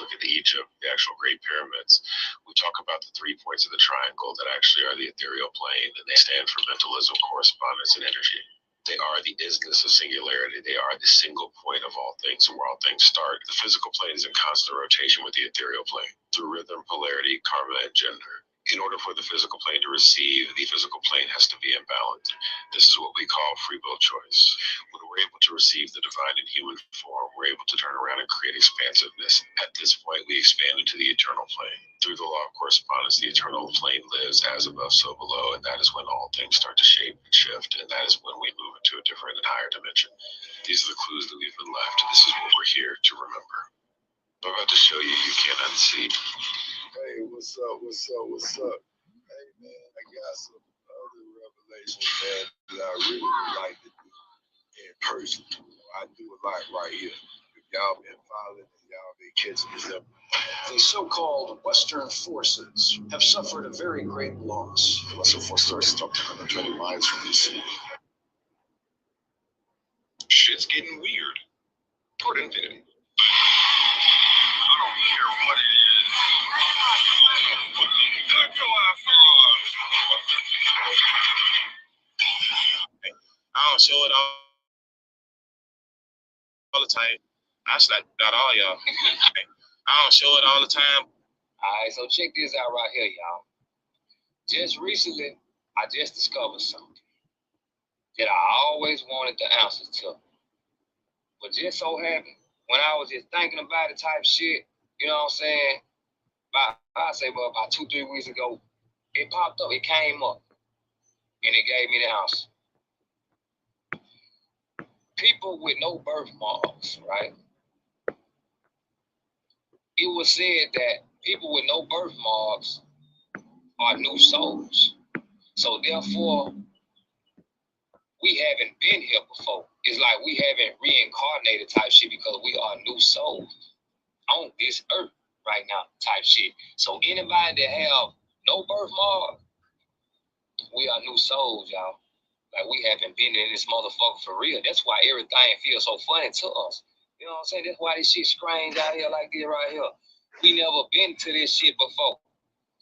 look at the Egypt, the actual Great Pyramids. We talk about the 3 points of the triangle that actually are the ethereal plane, and they stand for mentalism, correspondence, and energy. They are the isness of singularity. They are the single point of all things and where all things start. The physical plane is in constant rotation with the ethereal plane through rhythm, polarity, karma, and gender. In order for the physical plane to receive, the physical plane has to be in balance. This is what we call free will choice. When we're able to receive the divine in human form, we're able to turn around and create expansiveness. At this point, we expand into the eternal plane. Through the law of correspondence, the eternal plane lives as above, so below, and that is when all things start to shape and shift, and that is when we move into a different and higher dimension. These are the clues that we've been left. This is what we're here to remember. I'm about to show you you can't unsee. Hey, what's up? What's up? What's up? Hey, man, I got some other revelations, man, that I really would like to do in person. I do a lot right here. If y'all been following and y'all been catching this up. The so-called Western forces have suffered a very great loss. The Western forces are stopped 120 miles from DC. Shit's getting weird. Toward infinity. I don't care what it is. Cut your ass off. I don't show it all the time. I slapped out all y'all. I don't show it all the time. Alright, so check this out right here, y'all. Just recently, I just discovered something that I always wanted the answers to. But just so happened, when I was just thinking about it type shit, you know what I'm saying? About 2-3 weeks ago, it popped up, it came up, and it gave me the answer. People with no birthmarks, right? It was said that people with no birthmarks are new souls. So therefore, we haven't been here before. It's like we haven't reincarnated type shit because we are new souls on this earth right now type shit. So anybody that have no birthmark, we are new souls, y'all. Like we haven't been in this motherfucker for real. That's why everything feels so funny to us. You know what I'm saying? That's why this shit strange out here like this right here. We never been to this shit before.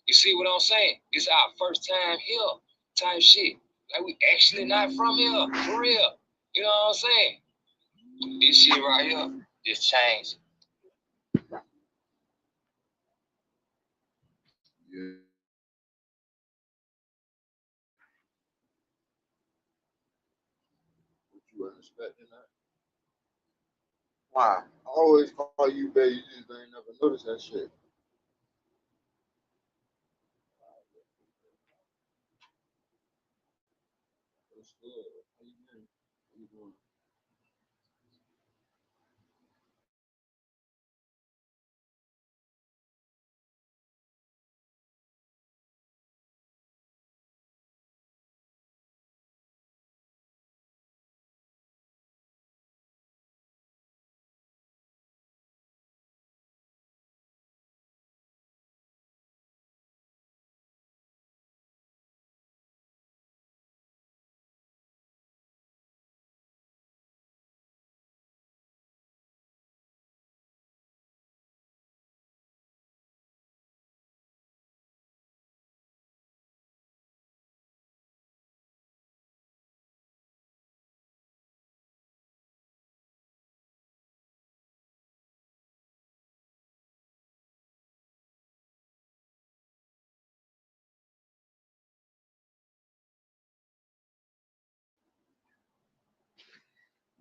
You see what I'm saying? It's our first time here type shit. Like we actually not from here, for real. You know what I'm saying? This shit right here just changed. Yeah. What you weren't expecting that? Why? I always call you baby, you just ain't never noticed that shit. What's good? How you been? How you doing?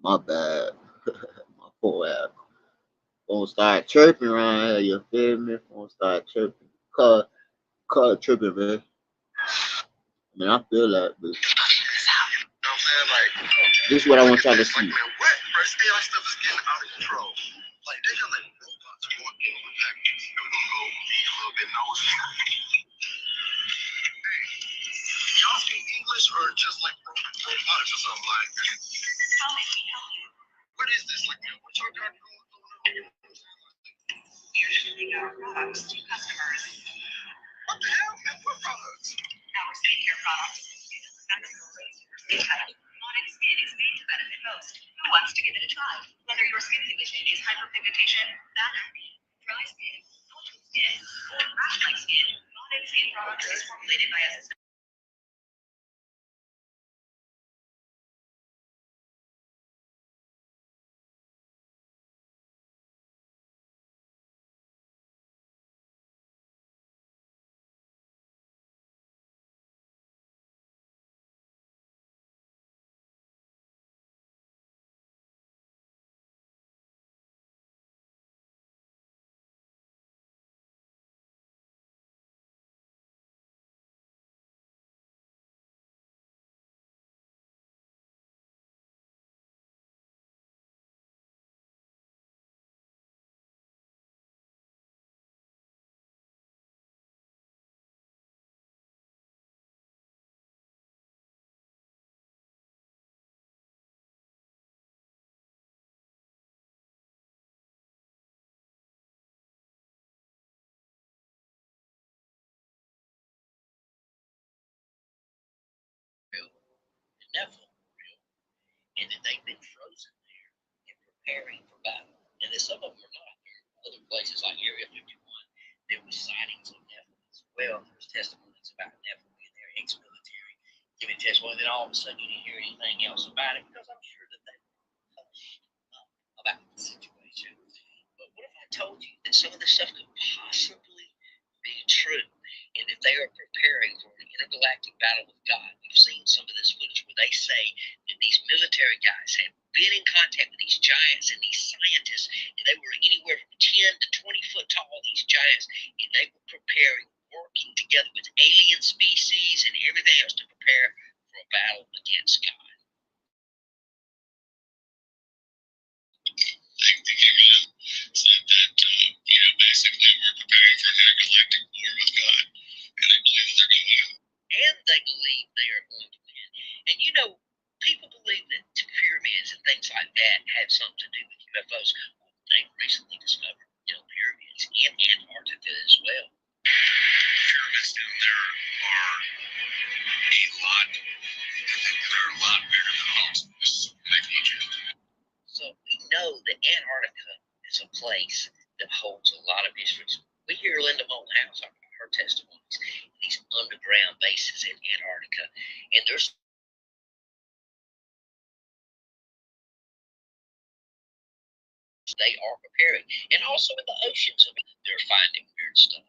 My bad. My poor ass. Won't start chirping around here, you feel me? Won't start chirping. Cut tripping, man. I mean, I feel that, but You know what I'm saying? Like, this is what I want y'all to see. man, what? Bro, AI stuff is getting out of control. Like, they're gonna let robots walk in with packages. I'm gonna go be a little bit nosy. Hey, y'all speak English or just like robotics or something? Like, what is this? Like, what y'all got going on? You're shipping our products to customers. What the hell, man? What products? Our skincare products. Onyx Skin is made to benefit most. Who wants to give it a try? Whether your skin condition is hyperpigmentation, bad acne, dry skin, oily skin, or rash-like skin, Onyx Skin products is formulated by a Nephilim were real, and that they've been frozen there and preparing for battle. And that some of them are not. There are other places like Area 51, there was sightings of Nephilim as well. There was testimonies about Nephilim being there, ex-military, giving testimony. Then all of a sudden you didn't hear anything else about it because I'm sure that they were hushed up about the situation. But what if I told you that some of this stuff could possibly be true, and that they are preparing for an intergalactic battle with God? We've seen some of this footage where they say that these military guys have been in contact with these giants and these scientists, and they were anywhere from 10 to 20 foot tall, these giants, and they were preparing, working together with alien species and everything else to prepare for a battle against God. Said that, basically we're preparing for an intergalactic war with God, and I believe that they're going to win. And they believe they are going to win. And people believe that pyramids and things like that have something to do with UFOs. They've recently discovered, pyramids in Antarctica as well. Pyramids down there are they're a lot bigger than most. This is a big country. So we know that Antarctica is a place that holds a lot of mysteries. We hear Linda Moulton House talk about her testimonies, these underground bases in Antarctica, and there's they are preparing, and also in the oceans, they're finding weird stuff.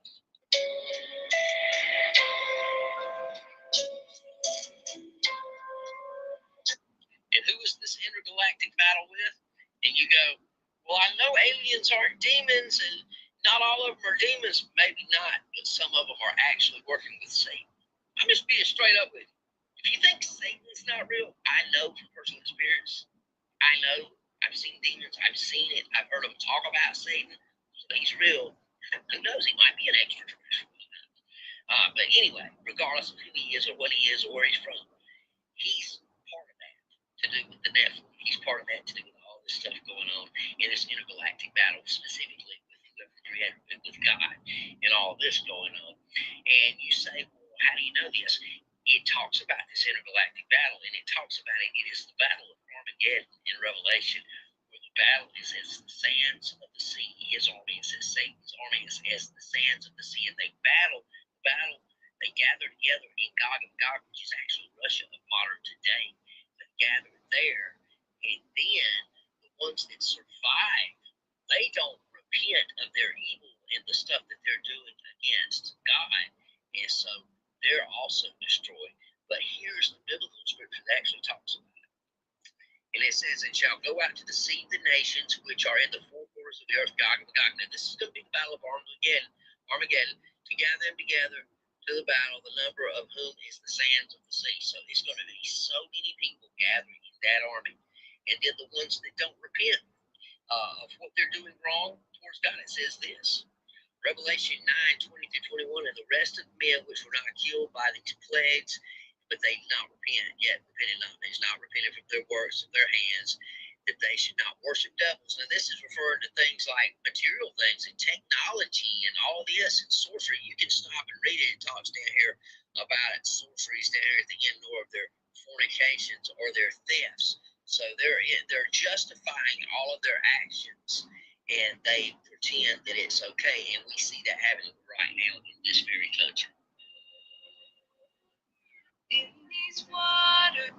And who is this intergalactic battle with? And you go, well, I know aliens aren't demons, and not all of them are demons. Maybe not, but some of them are actually working with Satan. I'm just being straight up with you. If you think Satan's not real, I know from personal experience. I know. I've seen demons. I've seen it. I've heard them talk about Satan. So he's real. Who knows? He might be an extraterrestrial. But anyway, regardless of who he is or what he is or where he's from, he's part of that to do with the Nephilim. He's part of that to do with all this stuff going on in this intergalactic battle, specifically with whoever the creator, with God, and all this going on. And you say, well, how do you know this? It talks about this intergalactic battle, and it talks about it. It is the battle of Armageddon in Revelation, where the battle is as the sands of the sea. His army is as Satan's army is as the sands of the sea, and they battle. They gather together in Gog and Magog, which is actually Russia of modern today. They gather there, and then the ones that survive, they don't repent of their evil and the stuff that they're doing against God, and so they're also destroyed. But here's the biblical scripture that actually talks about it. And it says, and shall go out to deceive the nations which are in the four quarters of the earth, Gog and Magog. Now, this is going to be the battle of Armageddon, to gather them together to the battle, the number of whom is the sands of the sea. So it's going to be so many people gathering in that army. And then the ones that don't repent of what they're doing wrong towards God, it says this. Revelation 9:20-21, and the rest of the men which were not killed by these plagues, but they did not repent, yet repented not. They did not repent from their works of their hands, that they should not worship devils. Now this is referring to things like material things and technology and all this and sorcery. You can stop and read it. It talks down here about it. Sorceries down here at the end, nor of their fornications or their thefts. So they're justifying all of their actions, and they pretend that it's okay. And we see that happening right now in this very country. In these waters.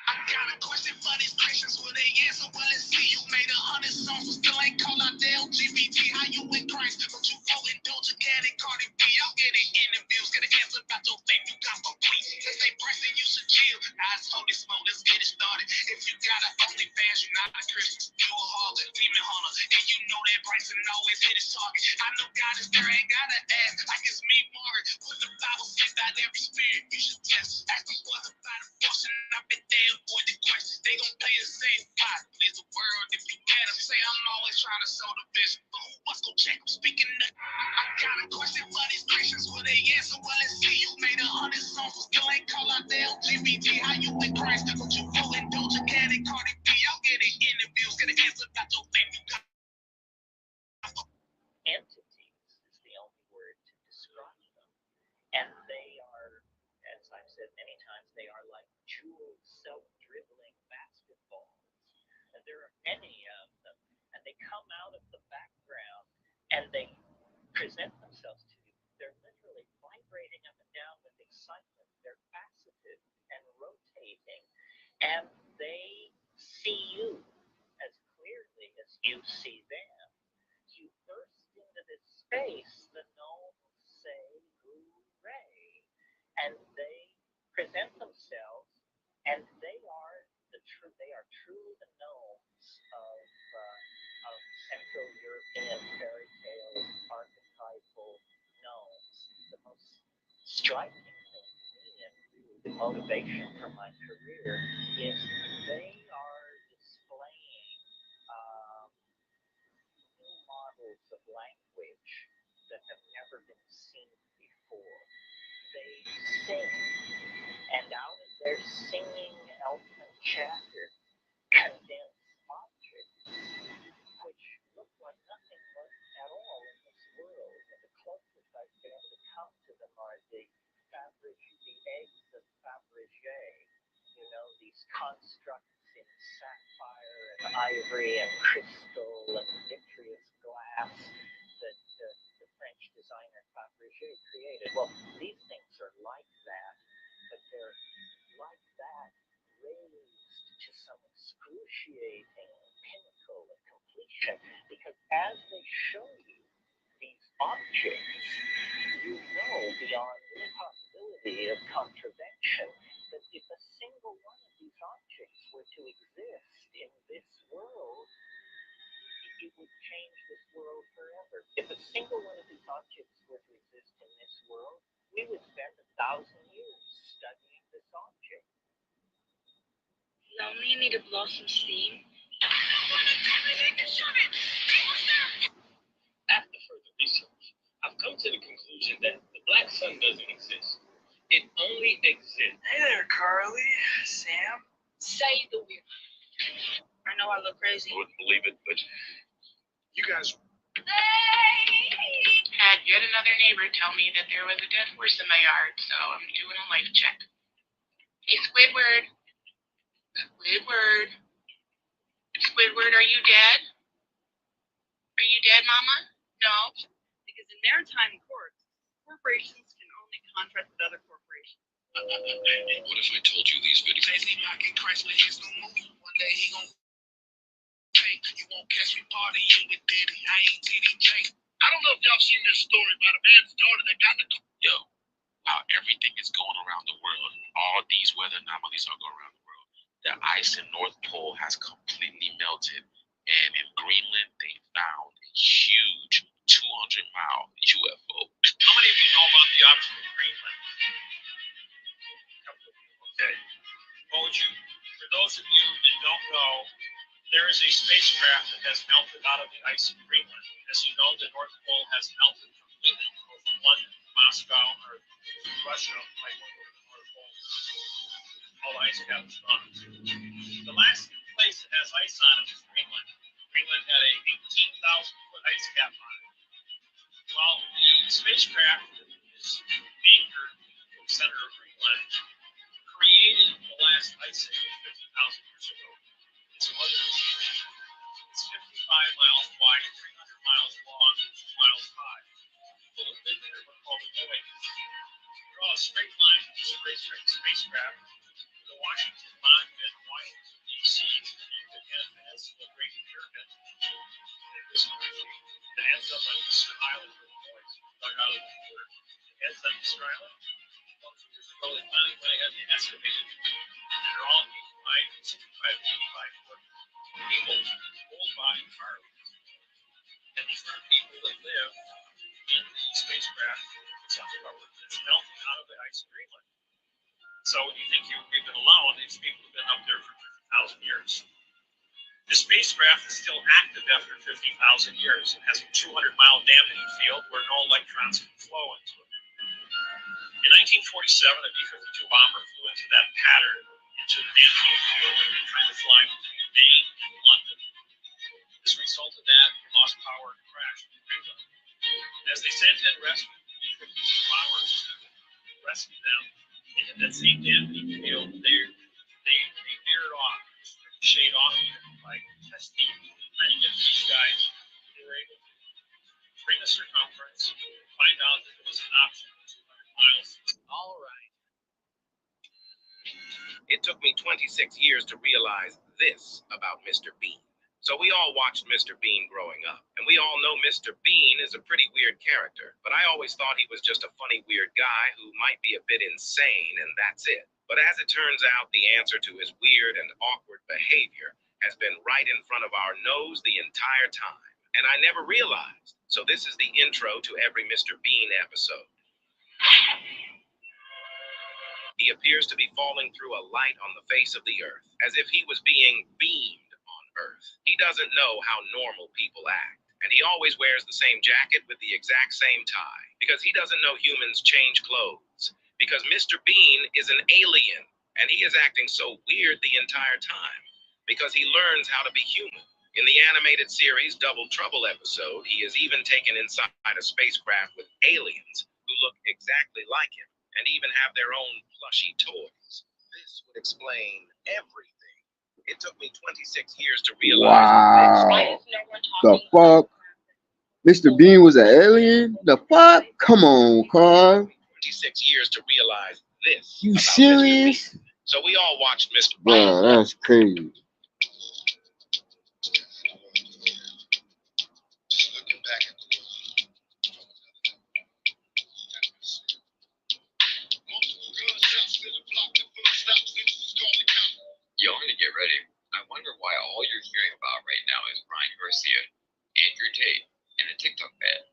I got a question for these Christians. Will they answer? Well, let's see. You made 100 songs, but still ain't call out the LGBT. How you in Christ? But you voting Doja Cat and Cardi B. I'm getting interviews, get an answer about your faith. You got some tweets. They say, Bryson, you should chill. Eyes holy smoke, let's get it started. If you got an OnlyFans, you're not a Christian. You a harlot, demon hunter. And you know that Bryson always hit his target. I know God is there, ain't gotta ask. Like it's me, Margaret. What the Bible says about every spirit. You should just ask them what's about abortion. I bet they avoid the question. They gon' play the same spot. There's a world if you let them say I'm always trying to sow the vision. But who wants to check them? Speaking of, I got a question for these Christians. Will they answer? Well, let's see. You made 100 songs, but still ain't call out the LGBT. How you in Christ? But you voting Doja Cat and Cardi B. I'm getting interviews, get an answer about your faith. You got Entities is the only word to describe them. And they are, as I've said said many times, they are like jeweled, self-dribbling basketballs. And there are many of them. And they come out of the background and they present themselves to you. They're literally vibrating up and down with excitement. They're faceted and rotating. And they see you as clearly as you see them. You burst into this space, the gnomes say hooray, and they present themselves, and they are truly the gnomes of Central European fairy tales, archetypal gnomes. The most striking thing to me, and really the motivation for my career, is they are displaying new models of language that have never been seen before. They sing, and out of their singing elfin chatter condense objects which look like nothing at all in this world. And the closest I've been able to come to them are the eggs of Fabergé. You know, these constructs in sapphire and ivory and crystal and vitreous glass that the French designer Fabergé created. Well, these things are like that, but they're like that raised to some excruciating pinnacle of completion, because as they show you these objects, you know beyond any possibility of contravention that if a single one of these objects were to exist in this world, it would change this world forever. If a single one of these objects were to exist in this world, we would spend 1,000 years studying this object. Lonely and need to blow some steam. After further research, I've come to the conclusion that the black sun doesn't exist. It only exists. Hey there, Carly. Sam? Say the weird. I know I look crazy. I wouldn't believe it, but You guys. Had yet another neighbor tell me that there was a dead horse in my yard, so I'm doing a life check. Hey, Squidward. Squidward, are you dead? Are you dead, Mama? No. Because in maritime courts, corporations can only contract with other corporations. what if I told you these videos? Jay-Z knocking Christ with his new movie. One day he gon' say, you won't catch me partying with Diddy. I ain't TDJ. I don't know if y'all seen this story about a man's daughter that got in the Yo, how everything is going around the world. All these weather anomalies are going around the world. The ice in North Pole has completely melted. And in Greenland, they found a huge 200-mile UFO. How many of you know about the option of Greenland? Okay. Well, for those of you that don't know, there is a spacecraft that has melted out of the ice of Greenland. As you know, the North Pole has melted completely from one Moscow or Russia, like one of the North Pole. All the ice cap is gone. The last place that has ice on it is Greenland. Greenland had a 18,000-foot ice cap on it. Well, the spacecraft is anchored in the center of Greenland, created the last ice age 50,000 years ago. It's 55 miles wide, 300 miles long, and 2 miles high. Full of what's called a void. Draw a straight line from the spacecraft to the Washington Monument, Washington, D.C., and as the Great Pyramid. This country that ends up on Easter Island, Illinois, dug out of the water. It ends on Easter Island. Well, 2 years ago, they finally went ahead and estimated that they're all 65 to 85 foot people, whole body parts. And these are people that live in the spacecraft that's melting out of the ice of Greenland. So when you think we've been alone, these people have been up there for 50,000 years. The spacecraft is still active after 50,000 years. It has a 200-mile damping field where no electrons can flow into it. In 1947, a B-52 bomber flew into that pattern, into the damping field, and they tried to fly between Maine and London. As a result of that, he lost power and crashed in Greenland. As they sent in rescue B-52 bombers to rescue them, And at that same damn detail, they veered off, shade off by testing, trying to get these guys. They were able to bring a circumference, find out that there was an option 200 miles. All right. It took me 26 years to realize this about Mr. Bean. So we all watched Mr. Bean growing up, and we all know Mr. Bean is a pretty weird character, but I always thought he was just a funny, weird guy who might be a bit insane, and that's it. But as it turns out, the answer to his weird and awkward behavior has been right in front of our nose the entire time, and I never realized. So this is the intro to every Mr. Bean episode. He appears to be falling through a light on the face of the earth, as if he was being beamed on earth. He doesn't know how normal people act, and he always wears the same jacket with the exact same tie, because he doesn't know humans change clothes, because Mr. Bean is an alien, and he is acting so weird the entire time, because he learns how to be human. In the animated series Double Trouble episode, he is even taken inside a spacecraft with aliens who look exactly like him, and even have their own plushy toys. This would explain everything. It took me 26 years to realize. Wow. The fuck? Mr. Bean was an alien? The fuck? Come on, Carl. 26 years to realize this. You serious? So we all watched Mr. Bro, that's crazy. Yo, I'm gonna get ready. I wonder why all you're hearing about right now is Ryan Garcia, Andrew Tate, and a TikTok ban.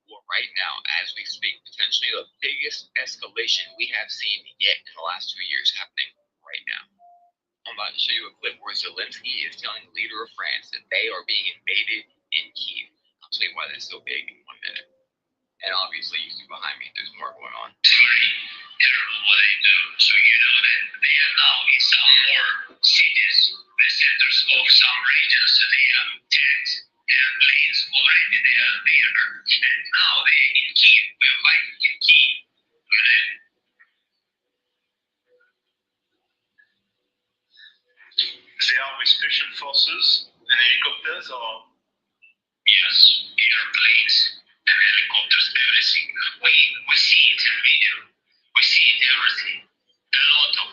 Well, right now, as we speak, potentially the biggest escalation we have seen yet in the last 2 years happening right now. I'm about to show you a clip where Zelensky is telling the leader of France that they are being invaded in Kyiv. I'll tell you why that's so big in 1 minute. And obviously, you see behind me, there's more going on. What they do, so you know that they are now in some more cities, the centers of some regions, so they have tanks and planes already there, and now they're in Kyiv. We're fighting in Kyiv. They are with special forces and helicopters, or yes, airplanes and helicopters, everything. We see it in video. We see it everything. A lot of.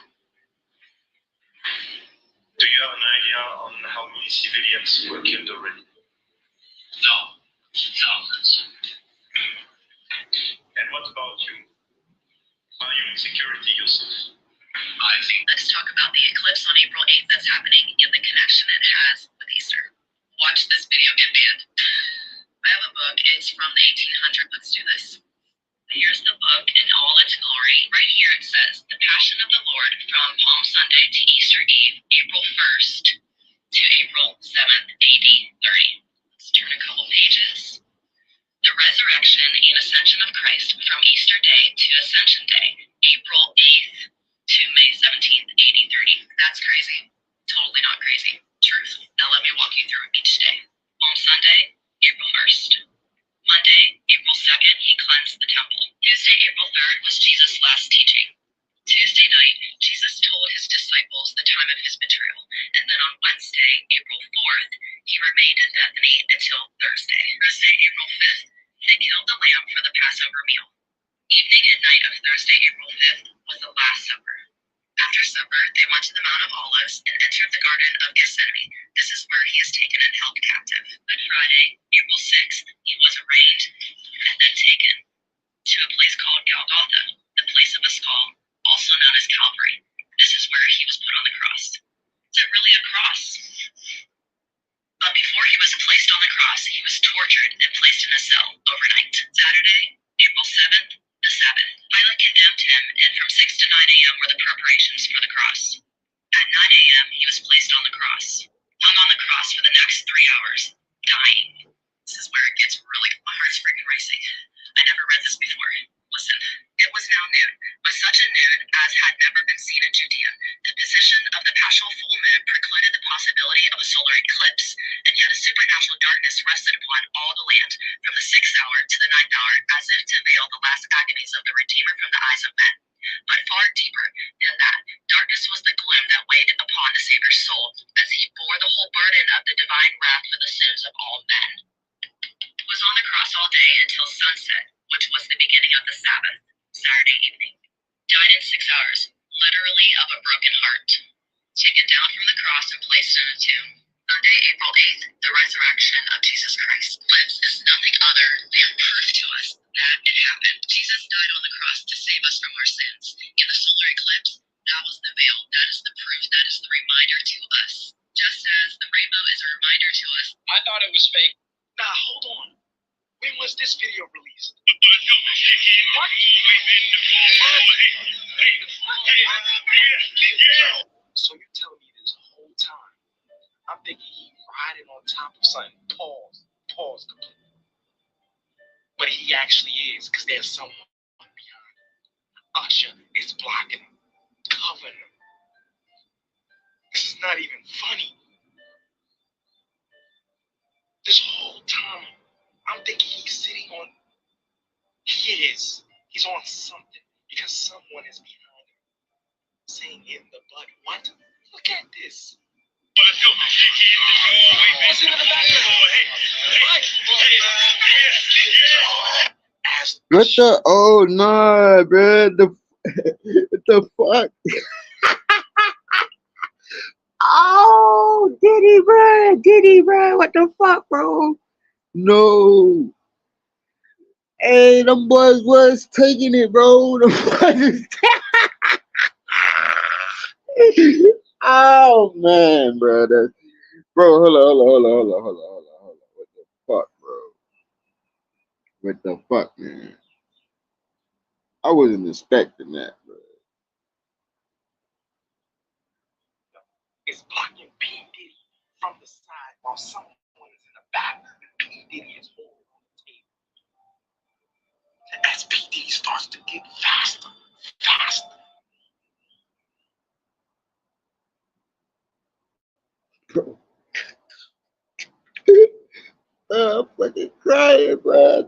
Do you have an idea on how many civilians were killed already? No. Thousands. And what about you? Are you in security yourself? I think. Let's talk about the eclipse on April 8th that's happening and the connection it has with Easter. Watch this video get banned. I have a book. It's from the 1800s. Let's do this. Here's the book in all its glory. Right here it says, The Passion of the Lord from Palm Sunday to Easter Eve, April 1st to April 7th, AD 30. Let's turn a couple pages. The Resurrection and Ascension of Christ from Easter Day to Ascension Day, April 8th to May 17th, AD 30. That's crazy. Totally not crazy. Truth. Now let me walk you through each day. Palm Sunday, April 1st. Monday, April 2nd, he cleansed the temple. Tuesday, April 3rd was Jesus' last teaching. Tuesday night, Jesus told his disciples the time of his betrayal. And then on Wednesday, April 4th, he remained in Bethany until Thursday. Thursday, April 5th, they killed the lamb for the Passover meal. Evening and night of Thursday, April 5th, was the Last Supper. After supper, they went to the Mount of Olives and entered the Garden of Gethsemane. This is where he is taken and held captive. Good Friday, April 6th, he was arraigned and then taken to a place called Golgotha, the place of a skull, also known as Calvary. This is where he was put on the cross. Is it really a cross? But before he was placed on the cross, he was tortured and placed in a cell overnight. Saturday, April 7th, the Sabbath. Pilate condemned him, and from 6 to 9 a.m. were the preparations for the cross. At 9 a.m., he was placed on the cross, hung on the cross for the next 3 hours, dying. This is where it gets really, my heart's freaking racing. I never read this before. Listen, it was now noon, but such a noon as had never been seen in Judea. The position of the paschal full moon precluded the possibility of a solar eclipse, and yet a supernatural darkness rested upon all the land, from the 6th hour to the 9th hour, as if to veil the last agonies of the Redeemer from the eyes of men. But far deeper the Sabbath, Saturday evening. Died in 6 hours, literally of a broken heart. Taken down from the cross and placed in a tomb. Sunday, April 8th, the resurrection of Jesus Christ. Eclipse is nothing other than proof to us that it happened. Jesus died on the cross to save us from our sins. In the solar eclipse, that was the veil. That is the proof. That is the reminder to us. Just as the rainbow is a reminder to us. I thought it was fake. Nah, hold on. When was this video released? So you tell me this whole time, I'm thinking he riding on top of something. Pause completely. But he actually is, because there's someone behind him. Usher is blocking him, covering him. This is not even funny. This whole time, I'm thinking he's sitting on. He is. He's on something because someone is behind him, saying in the butt. What? Look at this. What's in the background? What the? Oh no, bro. What the fuck? Oh, Diddy, bro. What the fuck, bro? No. Hey, them boys was taking it, bro. Them boys is oh man, bro. Bro, hold on. What the fuck, bro? What the fuck, man? I wasn't expecting that, bro. Is blocking P. Diddy from the side while someone is in the back. P. Diddy is holding on the table. As P. Diddy starts to get faster. I'm fucking crying, bro.